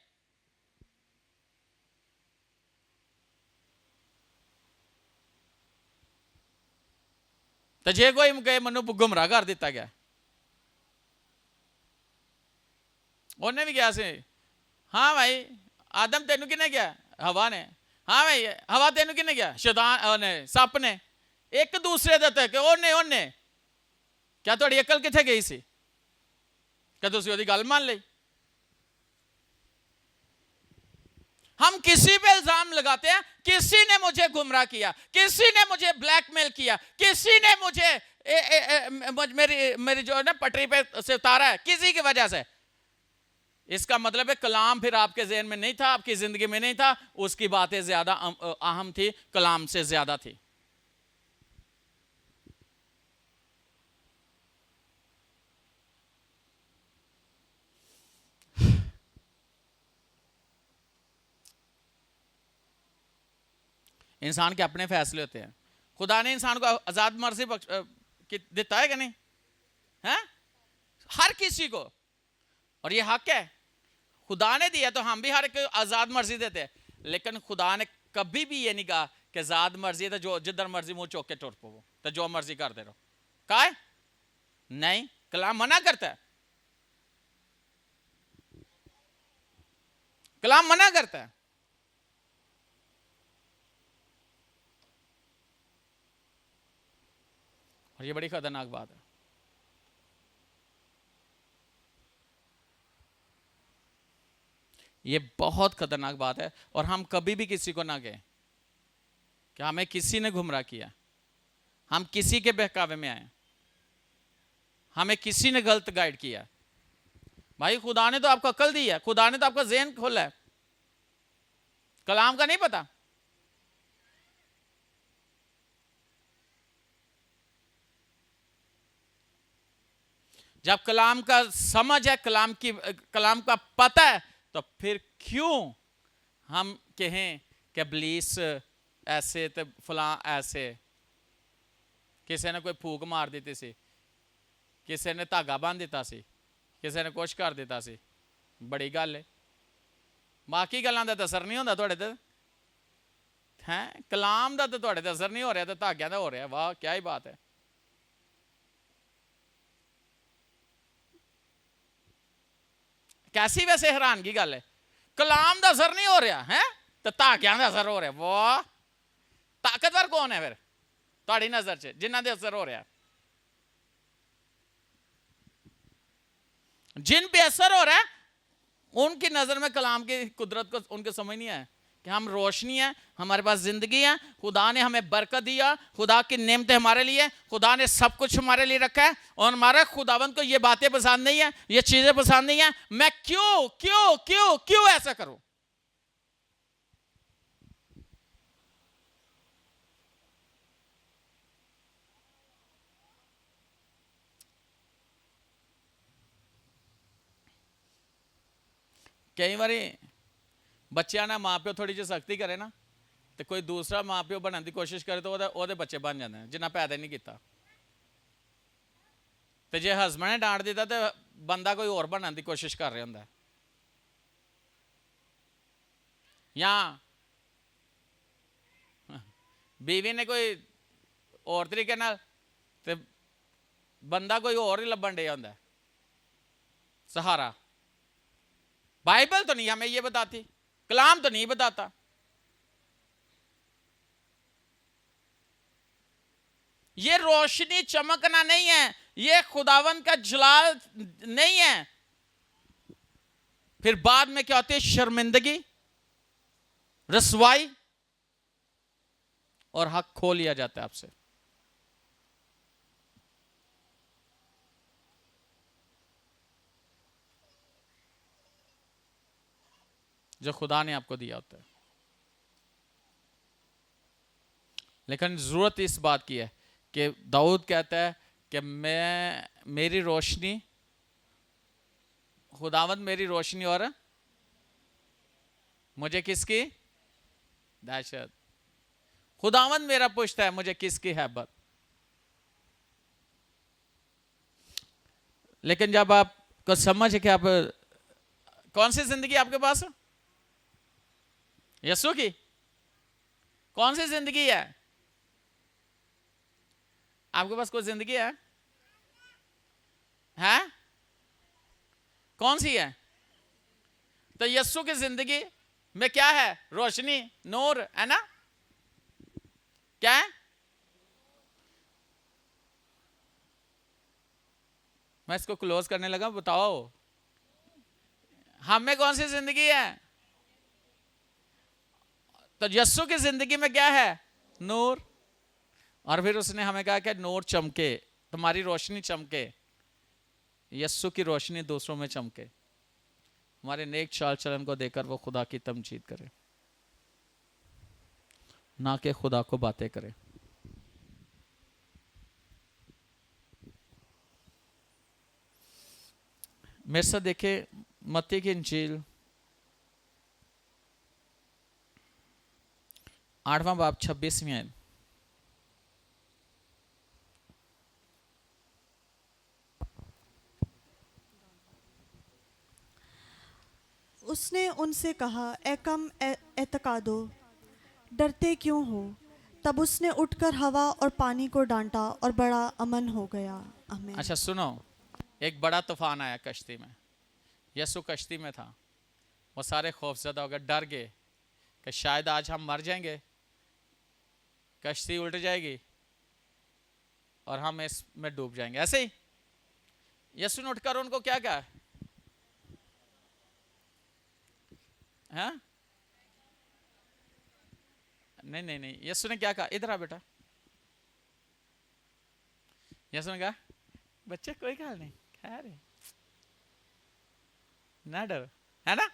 तो जे कोई कहे मनु गुमराह कर दिता गया, उन्हें भी कहा से, हाँ भाई आदम तेनू किने गया? हवा ने। हाँ भाई हवा तेनू किने गया? शैतान ने, सप ने। एक दूसरे दे कि ओने क्या थोड़ी अकल किथे गई सी कि तुसी ओदी गल मान ली? हम किसी पे इल्जाम लगाते हैं, किसी ने मुझे गुमराह किया, किसी ने मुझे ब्लैकमेल किया, किसी ने मुझे मेरी जो है ना पटरी पे से उतारा है, किसी की वजह से। इसका मतलब है कलाम फिर आपके ज़हन में नहीं था, आपकी जिंदगी में नहीं था, उसकी बातें ज्यादा अहम थी, कलाम से ज्यादा थी। इंसान के अपने फैसले होते हैं। खुदा ने इंसान को आजाद मर्जी देता है कि नहीं? है हर किसी को, और ये हक है, खुदा ने दिया तो हम भी हर एक आजाद मर्जी देते हैं। लेकिन खुदा ने कभी भी ये नहीं कहा कि आजाद मर्जी तो जो जिधर मर्जी मुंह चौक के टुर पो तो जो मर्जी करते रहो। कहा है? नहीं, कलाम मना करता है, कलाम मना करता है। और ये बड़ी खतरनाक बात है। ये बहुत खतरनाक बात है। और हम कभी भी किसी को ना कहें कि हमें किसी ने गुमराह किया, हम किसी के बहकावे में आए, हमें किसी ने गलत गाइड किया। भाई खुदा ने तो आपको अकल दी है, खुदा ने तो आपका ज़हन खोला है, कलाम का नहीं पता। जब कलाम का समझ है, कलाम का पता है, तो फिर क्यों हम कहें कि इब्लीस ऐसे तो फलां ऐसे? किसी ने कोई फूक मार दी सी, किसी ने धागा बांध दिता सी, किसी ने कुछ कर दिता सी, बड़ी गल है। बाकी गल्लां दा असर नहीं होंदा तुहाडे ते हैं, कलाम दा तो तुहाडे ते असर नहीं हो रहा, तो धागियां दा हो रहा। वाह क्या ही बात है। कैसी वैसे हैरानगी गल है, कलाम दा असर नहीं हो रहा है तो धागियां दा असर हो रहा। वाह, ताकतवर कौन है फिर तुहाडी नजर च जिन्हां दे असर हो रहा? जिन पे असर हो रहा है उनकी नजर में कलाम की कुदरत को उनके समझ नहीं आया कि हम रोशनी है, हमारे पास जिंदगी है, खुदा ने हमें बरकत दिया, खुदा की नेमतें हमारे लिए, खुदा ने सब कुछ हमारे लिए रखा है और हमारे खुदावंत को ये बातें पसंद नहीं है, ये चीजें पसंद नहीं है। मैं क्यों क्यों क्यों क्यों ऐसा करूं? कई बार बच्चों ने माँ प्यो थोड़ी जी सख्ती करे ना तो कोई दूसरा माँ प्यो बनने की कोशिश करे तो वो बच्चे बन जाते हैं जिन्हें पैदा नहीं किया। तो जे हसबैंड ने डांट दिता तो बंदा कोई और बनने की कोशिश कर रहा होंगे, या बीवी ने कोई और तरीके नाल ते बंदा कोई और ही लभन डे होंगे सहारा। बाइबल तो नहीं हमें ये बताती, कलाम तो नहीं बताता। ये रोशनी चमकना नहीं है, ये खुदावन का जलाल नहीं है। फिर बाद में क्या होती है? शर्मिंदगी, रसवाई और हक खो लिया जाता है आपसे। जो खुदा ने आपको दिया होता है। लेकिन जरूरत इस बात की है कि दाऊद कहता है कि मेरी रोशनी, खुदावंद मेरी रोशनी और मुझे किसकी दहशत। खुदावंद मेरा पुष्ट है, मुझे किसकी हैबत। लेकिन जब आपको समझ है कि आप कौन सी जिंदगी आपके पास, यीशु की कौन सी जिंदगी है आपके पास? कोई जिंदगी है? हैं? कौन सी है? तो यीशु की जिंदगी में क्या है? रोशनी, नूर है ना? क्या है? मैं इसको क्लोज करने लगा, बताओ हम में कौन सी जिंदगी है? तो यीशु की जिंदगी में क्या है? नूर। और फिर उसने हमें कहा कि नूर चमके, तुम्हारी रोशनी चमके, यीशु की रोशनी दूसरों में चमके, हमारे नेक चाल चलन को देकर वो खुदा की तमजीद करे, ना कि खुदा को बातें करे। मेरे साथ देखे मत्ती की इंजील 8वां बाब 26वीं आयत। उसने उनसे कहा, ए कम एतकादो, डरते क्यों हो? तब उसने उठकर हवा और पानी को डांटा और बड़ा अमन हो गया। आमीन। अच्छा सुनो, एक बड़ा तूफान आया कश्ती में, यीशु कश्ती में था, वो सारे खौफजदा हो गए, डर गए कि शायद आज हम मर जाएंगे, कश्ती उल्ट जाएगी और हम इसमें डूब जाएंगे। ऐसे ही यीशु ने उठकर उनको क्या कहा? हाँ? नहीं नहीं नहीं, यीशु ने क्या कहा? इधर आ बेटा। यीशु ने कहा, बच्चे कोई ख्याल नहीं, खैर है, ना डर, है ना?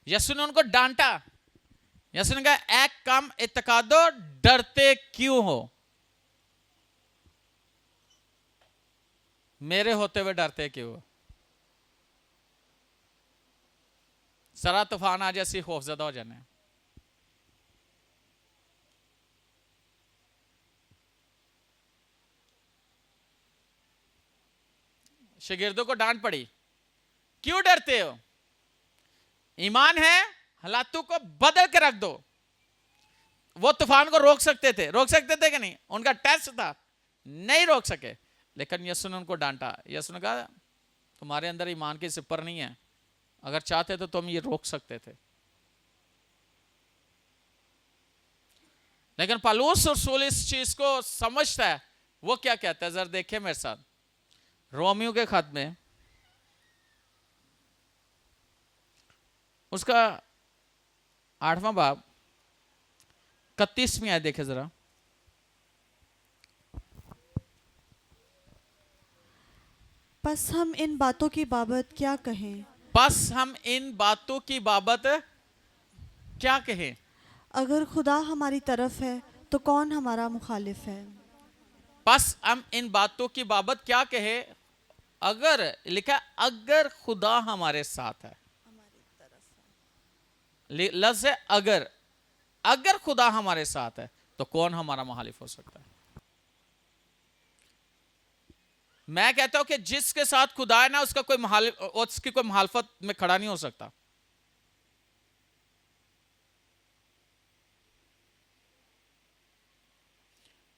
यीशु ने उनको डांटा। यीशु ने कहा, ए कम इत्तेकादो, डरते क्यों हो? मेरे होते हुए डरते क्यों हो? सारा तूफान आज ऐसी खौफजदा हो जाने। शागिर्दों को डांट पड़ी, क्यों डरते हो? ईमान है, हालातों को बदल के रख दो। वो तूफान को रोक सकते थे कि नहीं? उनका टेस्ट था, नहीं रोक सके। लेकिन यीशु ने उनको डांटा। यीशु ने कहा तुम्हारे अंदर ईमान की सिपर नहीं है, अगर चाहते तो तुम ये रोक सकते थे। लेकिन पौलुस रसूल इस चीज को समझता है। वो क्या कहता है, जरा देखिए मेरे साथ, रोमियो के खत में उसका 8वां बाब 31वीं आयत देखे जरा। बस हम इन बातों की बाबत क्या कहें? बस हम इन बातों की बाबत क्या कहें? अगर खुदा हमारी तरफ है तो कौन हमारा मुखालिफ है? बस हम इन बातों की बाबत क्या कहे? अगर लिखा अगर खुदा हमारे साथ है, लफ्ज़ है अगर। अगर खुदा हमारे साथ है तो कौन हमारा मुखालिफ हो सकता है? मैं कहता हूं कि जिसके साथ खुदा है ना, उसका कोई उसकी कोई मुखालफत में खड़ा नहीं हो सकता।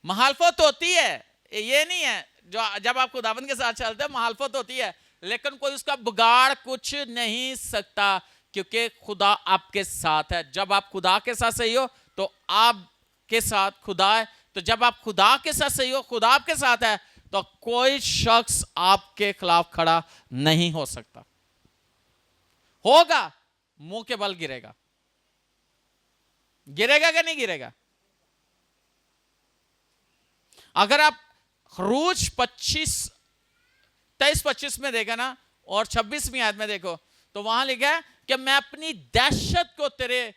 मुखालफत होती है, ये नहीं है, जो जब आप खुदावंद के साथ चलते हैं मुखालफत होती है, लेकिन कोई उसका बिगाड़ कुछ नहीं सकता, क्योंकि खुदा आपके साथ है। जब आप खुदा के साथ सही हो तो आपके साथ खुदा है। तो जब आप खुदा के साथ सही हो, खुदा आपके साथ है, तो कोई शख्स आपके खिलाफ खड़ा नहीं हो सकता। होगा, मुंह के बल गिरेगा। गिरेगा कि नहीं गिरेगा? अगर आप खरूज 23-25 में देखा ना, और 26वीं आयत में देखो, तो वहां लिखा है कि मैं अपनी दहशत को तेरे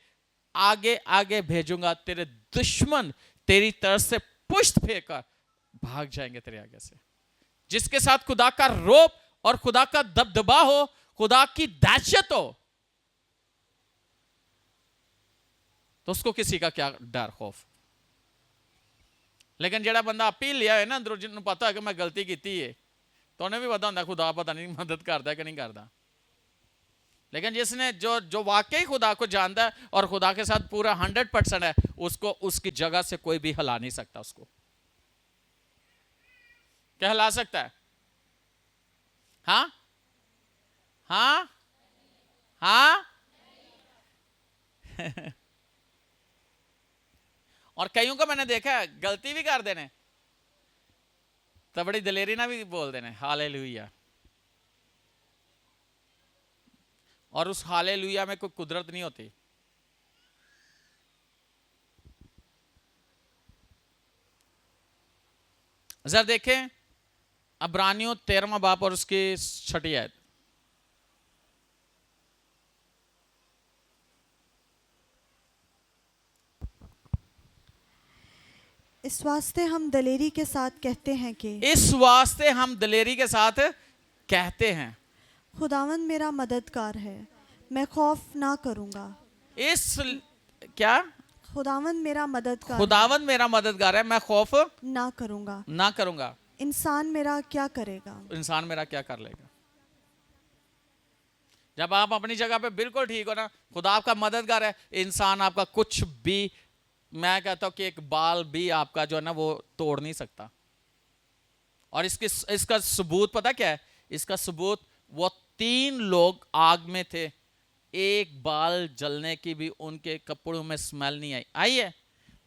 आगे आगे भेजूंगा, तेरे दुश्मन तेरी तरफ से पुष्ट फेंकर भाग जाएंगे तेरे आगे से। जिसके साथ खुदा का रोब और खुदा का दबदबा हो, खुदा की दहशत हो, तो उसको किसी का क्या डर खौफ। लेकिन जेड़ा बंदा अपील लिया है ना अंदरों, जिन्होंने पता है कि मैं गलती की है, तो उन्हें भी पता होता खुदा पता नहीं मदद करता है कि नहीं करता। लेकिन जिसने जो वाकई खुदा को जानता है और खुदा के साथ पूरा 100% है, उसको उसकी जगह से कोई भी हिला नहीं सकता। उसको क्या हिला सकता है? हाँ हाँ हाँ और कईयों को मैंने देखा है गलती भी कर देने, तो बड़ी दलेरी ना भी बोल देने हालेलुया, और उस हालेलुया में कोई कुदरत नहीं होती। जरा देखें अब्रानियों 13वां बाब और उसकी 6ठी आयत। इस वास्ते हम दलेरी के साथ कहते हैं कि इस वास्ते हम दलेरी के साथ कहते हैं, खुदावंद मेरा मददगार है, मैं खौफ ना करूंगा। इस क्या? खुदावंद मेरा मददगार, खुदावंद मेरा मददगार है, मैं खौफ ना करूंगा। ना करूंगा। इंसान मेरा क्या करेगा? इंसान मेरा क्या कर लेगा? जब आप अपनी जगह पे बिल्कुल ठीक हो ना, खुदा आपका मददगार है, इंसान आपका कुछ भी, मैं कहता हूं कि एक बाल भी आपका जो है ना वो तोड़ नहीं सकता। और इसका सबूत पता क्या है? इसका सबूत वो 3 लोग आग में थे, एक बाल जलने की भी उनके कपड़ों में स्मेल नहीं आई है,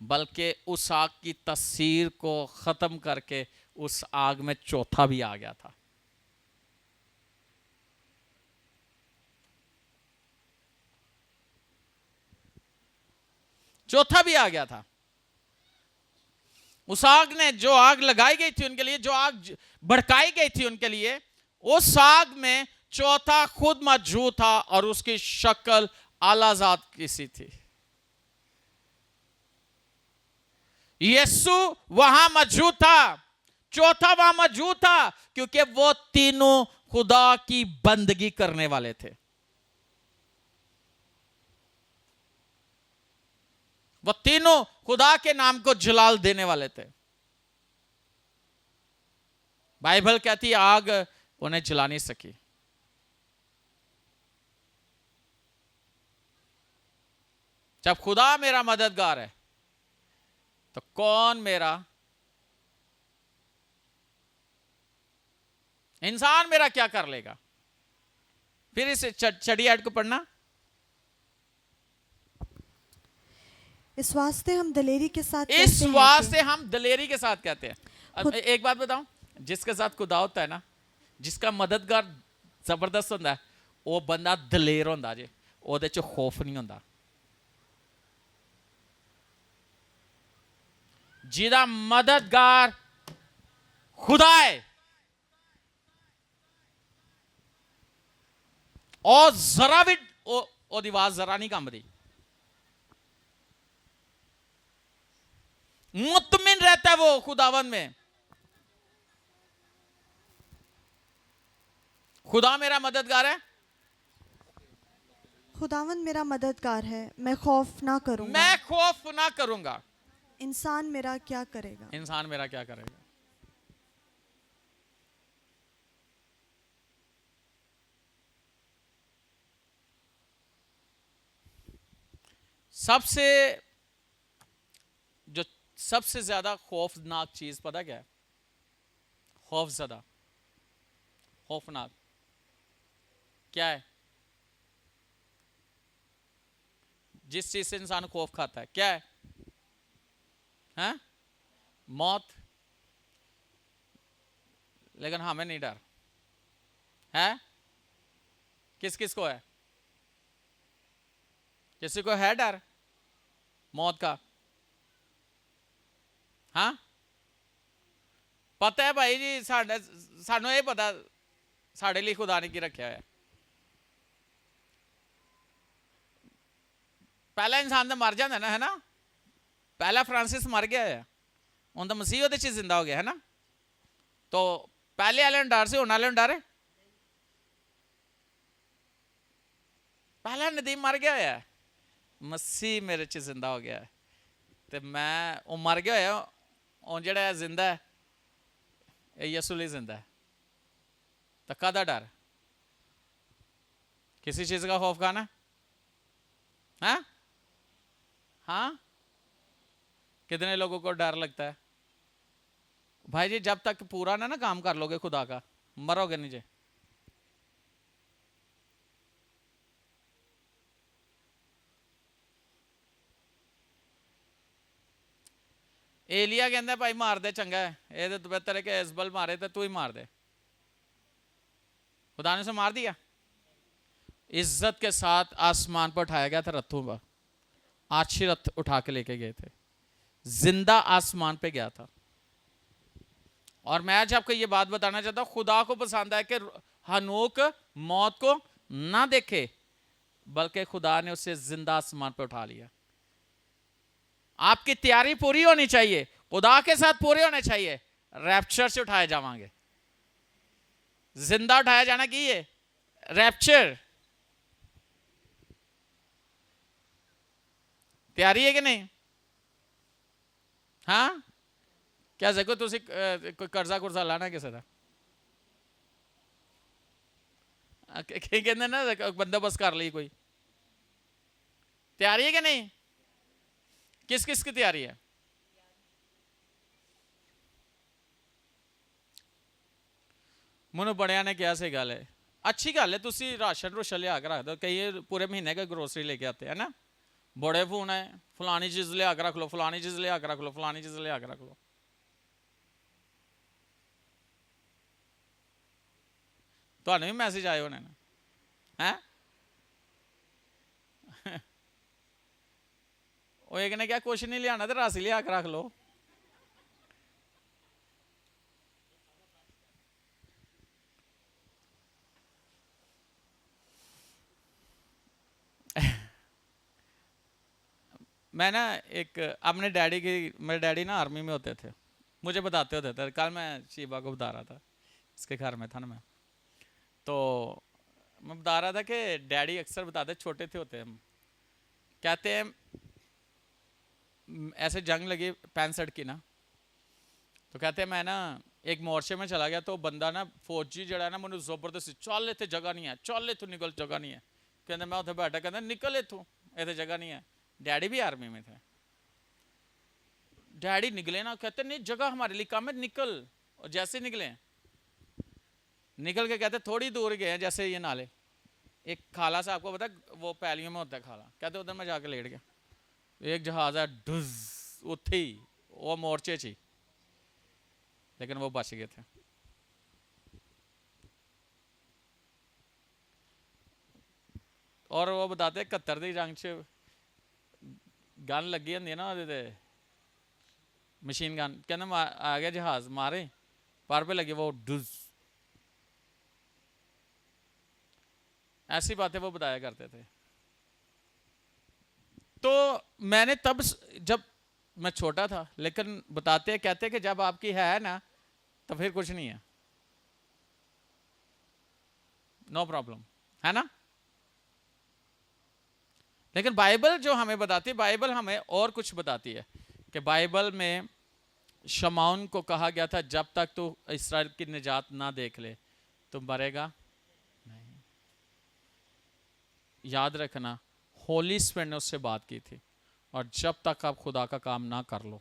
बल्कि उस आग की तस्वीर को खत्म करके उस आग में चौथा भी आ गया था। चौथा भी आ गया था। उस आग ने, जो आग लगाई गई थी उनके लिए, जो आग भड़काई गई थी उनके लिए, उस आग में चौथा खुद मौजूद था और उसकी शक्ल आला जात की सी थी। यीशु वहां मौजूद था, चौथा वहां मौजूद था, क्योंकि वो तीनों खुदा की बंदगी करने वाले थे। वो तीनों खुदा के नाम को जलाल देने वाले थे। बाइबल कहती है आग उन्हें जला नहीं सकी। जब खुदा मेरा मददगार है तो कौन मेरा, इंसान मेरा क्या कर लेगा। फिर इस छठी ऐड को पढ़ना। इस वास्ते हम दिलेरी के साथ इस कहते हैं वास्ते हम दिलेरी के साथ कहते हैं। अब खुद- एक बात बताऊं, जिसके साथ खुदा होता है ना, जिसका मददगार जबरदस्त होता है, वो बंदा दलेर होता जे, ओदे च खौफ नहीं होता। जिदा मददगार खुदा है और जरा भी ओदी आवाज जरा नहीं कंबदी, मुतमिन रहता है वो खुदावन में। खुदा मेरा मददगार है, खुदावन मेरा मददगार है, मैं खौफ ना करूंगा। मैं खौफ ना करूंगा। इंसान मेरा क्या करेगा। इंसान मेरा क्या करेगा। सबसे जो सबसे ज्यादा खौफनाक चीज पता क्या है? खौफजदा, खौफनाक क्या है? जिस चीज से इंसान खौफ खाता है क्या है? हैं? मौत। लेकिन हमें नहीं डर है। किस किस को है? किसी को है डर मौत का? हाँ, पता है भाई जी, सानू ये पता साढ़े लिए खुदा ने की रखा है। पहला इंसान तो मर जाता है ना। पहला फ्रांसिस मर गया है, उन तो मसीह ਉਹਦੇ ਚ जिंदा हो गया है ना। तो पहले वाले डर से होने वाले डर है। पहला नदीम मर गया है, मसीह मेरे च जिंदा हो गया है, तो मैं वो मर गया है, ਉਹ ਜਿਹੜਾ जिंदा है ये यसू ਲਈ जिंदा है। तो कादा डर? किसी चीज का खौफ खाना? हाँ हाँ, कितने लोगों को डर लगता है भाई जी? जब तक पूरा ना काम कर लोगे खुदा का, मरोगे नहीं जी। एलिया कहता भाई मार दे, चंगा है, ये तो बेहतर है कि इजबल मारे तो तू ही मार दे। खुदा ने उसे मार दिया। इज्जत के साथ आसमान पर उठाया गया था रथों पर, आछी रथ उठा के लेके गए थे, जिंदा आसमान पे गया था। और मैं आज आपको ये बात बताना चाहता हूं, खुदा को पसंद है कि हनोक मौत को ना देखे, बल्कि खुदा ने उसे जिंदा आसमान पे उठा लिया। आपकी तैयारी पूरी होनी चाहिए, खुदा के साथ पूरे होने चाहिए। रैप्चर से उठाए जावांगे, जिंदा उठाया जाना की है रैप्चर। तैयारी है कि नहीं? हाँ, क्या देखो तुसी कोई कर्जा कुर्जा लाना किसी का, कहते ना बंदोबस्त कर ली कोई। तैयारी है कि नहीं? किस किस की तैयारी है? ਮੈਨੂੰ बड़िया ने कहा सही गल है, अच्छी गल है, तुसी राशन रोशन लिया के रख दो। कई पूरे महीने का ग्रोसरी लेके आते हैं ना, बड़े फोन है, फलानी चीज लिया के रख लो, फलानी चीज लिया के रख लो, फलानी चीज लिया के रख लो। तो भी मैसेज आए होने हैं? वो एक ने क्या कुछ नहीं लिया तो रस लिया के रख लो। मैं ना एक अपने डैडी की, मेरे डैडी ना आर्मी में होते थे, मुझे बताते होते थे। कल मैं शीबा को बता रहा था, इसके घर में था ना मैं, तो मैं बता रहा था कि डैडी अक्सर बताते, छोटे थे होते हम, कहते हैं ऐसे जंग लगी 65 की ना, तो कहते हैं मैं ना एक मोर्चे में चला गया, तो बंदा ना फौजी जड़ा ना मैंने जबरदस्ती, चल इतने जगह नहीं है, चल इतों निकल, जगह नहीं है। कहते मैं उत्थे बैठा, कहते निकल इतों, इतने जगह नहीं है। डैडी भी आर्मी में थे। डैडी निकले ना, कहते नहीं जगह हमारे लिए कम है, निकल। और जैसे निकल के कहते थोड़ी दूर गए हैं, जैसे ये नाले, एक खाला सा, आपको पता है वो पैलियों में होता है खाला, कहते उधर मैं जाके लेट गया, एक जहाज है डुज उत्थे ही, वो मोर्चे ची, लेकिन वो बच गए थे। और वो बताते 71 दी जंग च गन लगी होंदी ना ओहदे मशीन गन, कहते आ गया जहाज, मारे पर पे लगे वो डुज। ऐसी बातें वो बताया करते थे। तो मैंने तब, जब मैं छोटा था, लेकिन बताते कहते कि जब आपकी है ना तो फिर कुछ नहीं है, नो प्रॉब्लम, है ना। लेकिन बाइबल जो हमें बताती है, बाइबल हमें और कुछ बताती है कि बाइबल में शमौन को कहा गया था जब तक तू इस्राएल की निजात ना देख ले तो मरेगा नहीं। याद रखना, होली स्पिरिट ने उससे बात की थी, और जब तक आप खुदा का काम ना कर लो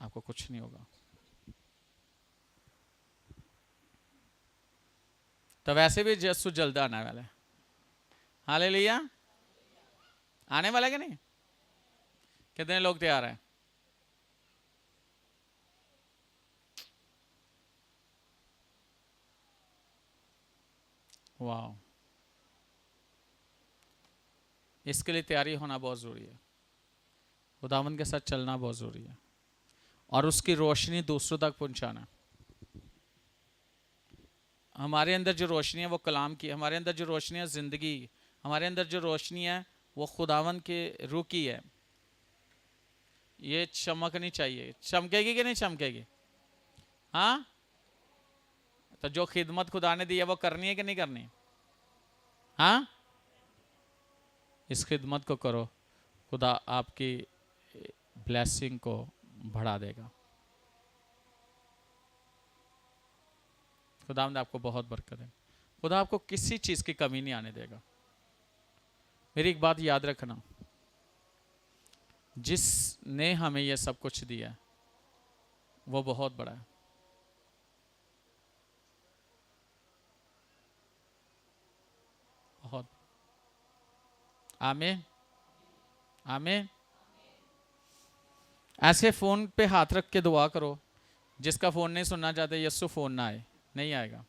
आपको कुछ नहीं होगा। तो वैसे भी यीशु जल्द आने वाला है, हालेलुया। आने वाला है कि नहीं? कितने लोग तैयार हैं? वाह, इसके लिए तैयारी होना बहुत ज़रूरी है, खुदावंद के साथ चलना बहुत ज़रूरी है, और उसकी रोशनी दूसरों तक पहुंचाना। हमारे अंदर जो रोशनी है वो कलाम की, हमारे अंदर जो रोशनी है ज़िंदगी, हमारे अंदर जो रोशनी है वो खुदावंद के रूह की है। ये चमकनी चाहिए। चमकेगी कि नहीं चमकेगी? हाँ, तो जो खिदमत खुदा ने दी है वो करनी है कि नहीं करनी? हाँ, इस खिदमत को करो, खुदा आपकी ब्लेसिंग को बढ़ा देगा। खुदा ने आपको बहुत बरकत है, खुदा आपको किसी चीज़ की कमी नहीं आने देगा। मेरी एक बात याद रखना, जिसने हमें यह सब कुछ दिया वो बहुत बड़ा है। बहुत। आमीन, आमीन। ऐसे फोन पे हाथ रख के दुआ करो, जिसका फोन नहीं सुनना चाहते यस्सु फोन ना आए, नहीं आएगा।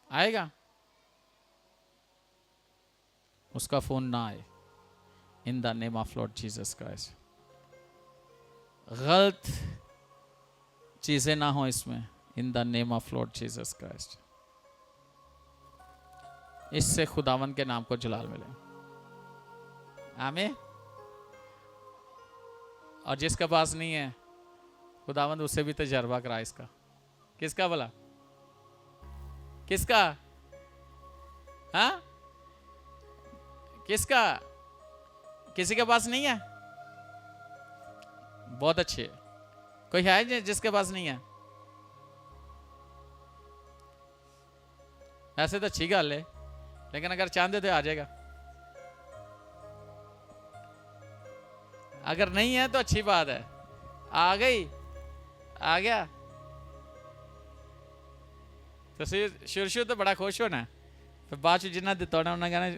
आएगा, उसका फोन ना आए, in the name of Lord Jesus Christ. गलत चीजें ना हो इसमें, in the name of Lord Jesus Christ. इससे खुदावन के नाम को जलाल मिले। आमीन। और जिसके पास नहीं है, खुदावंद उससे भी तजर्बा करा इसका। किसका भला? किसका? हाँ, किसका? किसी के पास नहीं है? बहुत अच्छे। कोई है जिसके पास नहीं है? ऐसे तो अच्छी गल है, लेकिन अगर चाहते तो आ जाएगा। अगर नहीं है तो अच्छी बात है, आ गई, आ गया तो शुरू शुरू तो बड़ा खुश होना, फिर बाद जिन्ना दिता होना उन्हें कहना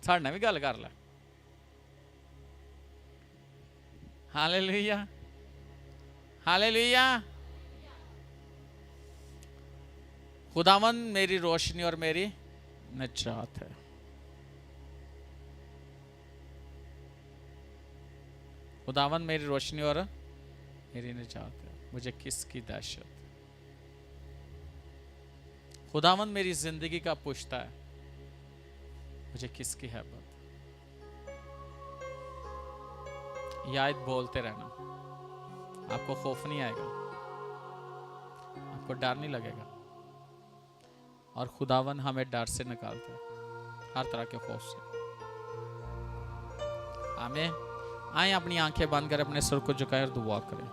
साढ़े नाल भी गल कर लै। Hallelujah, hallelujah. खुदावंद मेरी रोशनी और मेरी निजात है। खुदावंद मेरी रोशनी और मेरी निजात है, मुझे किसकी दहशत। खुदावंद मेरी जिंदगी का पुश्ता है, मुझे किसकी हैबत। यह आयत बोलते रहना, आपको खौफ नहीं आएगा, आपको डर नहीं लगेगा। और खुदावन हमें डर से निकालता है, हर तरह के खौफ से। आमीन। आए अपनी आंखें बंद कर अपने सर को झुकाए और दुआ करें।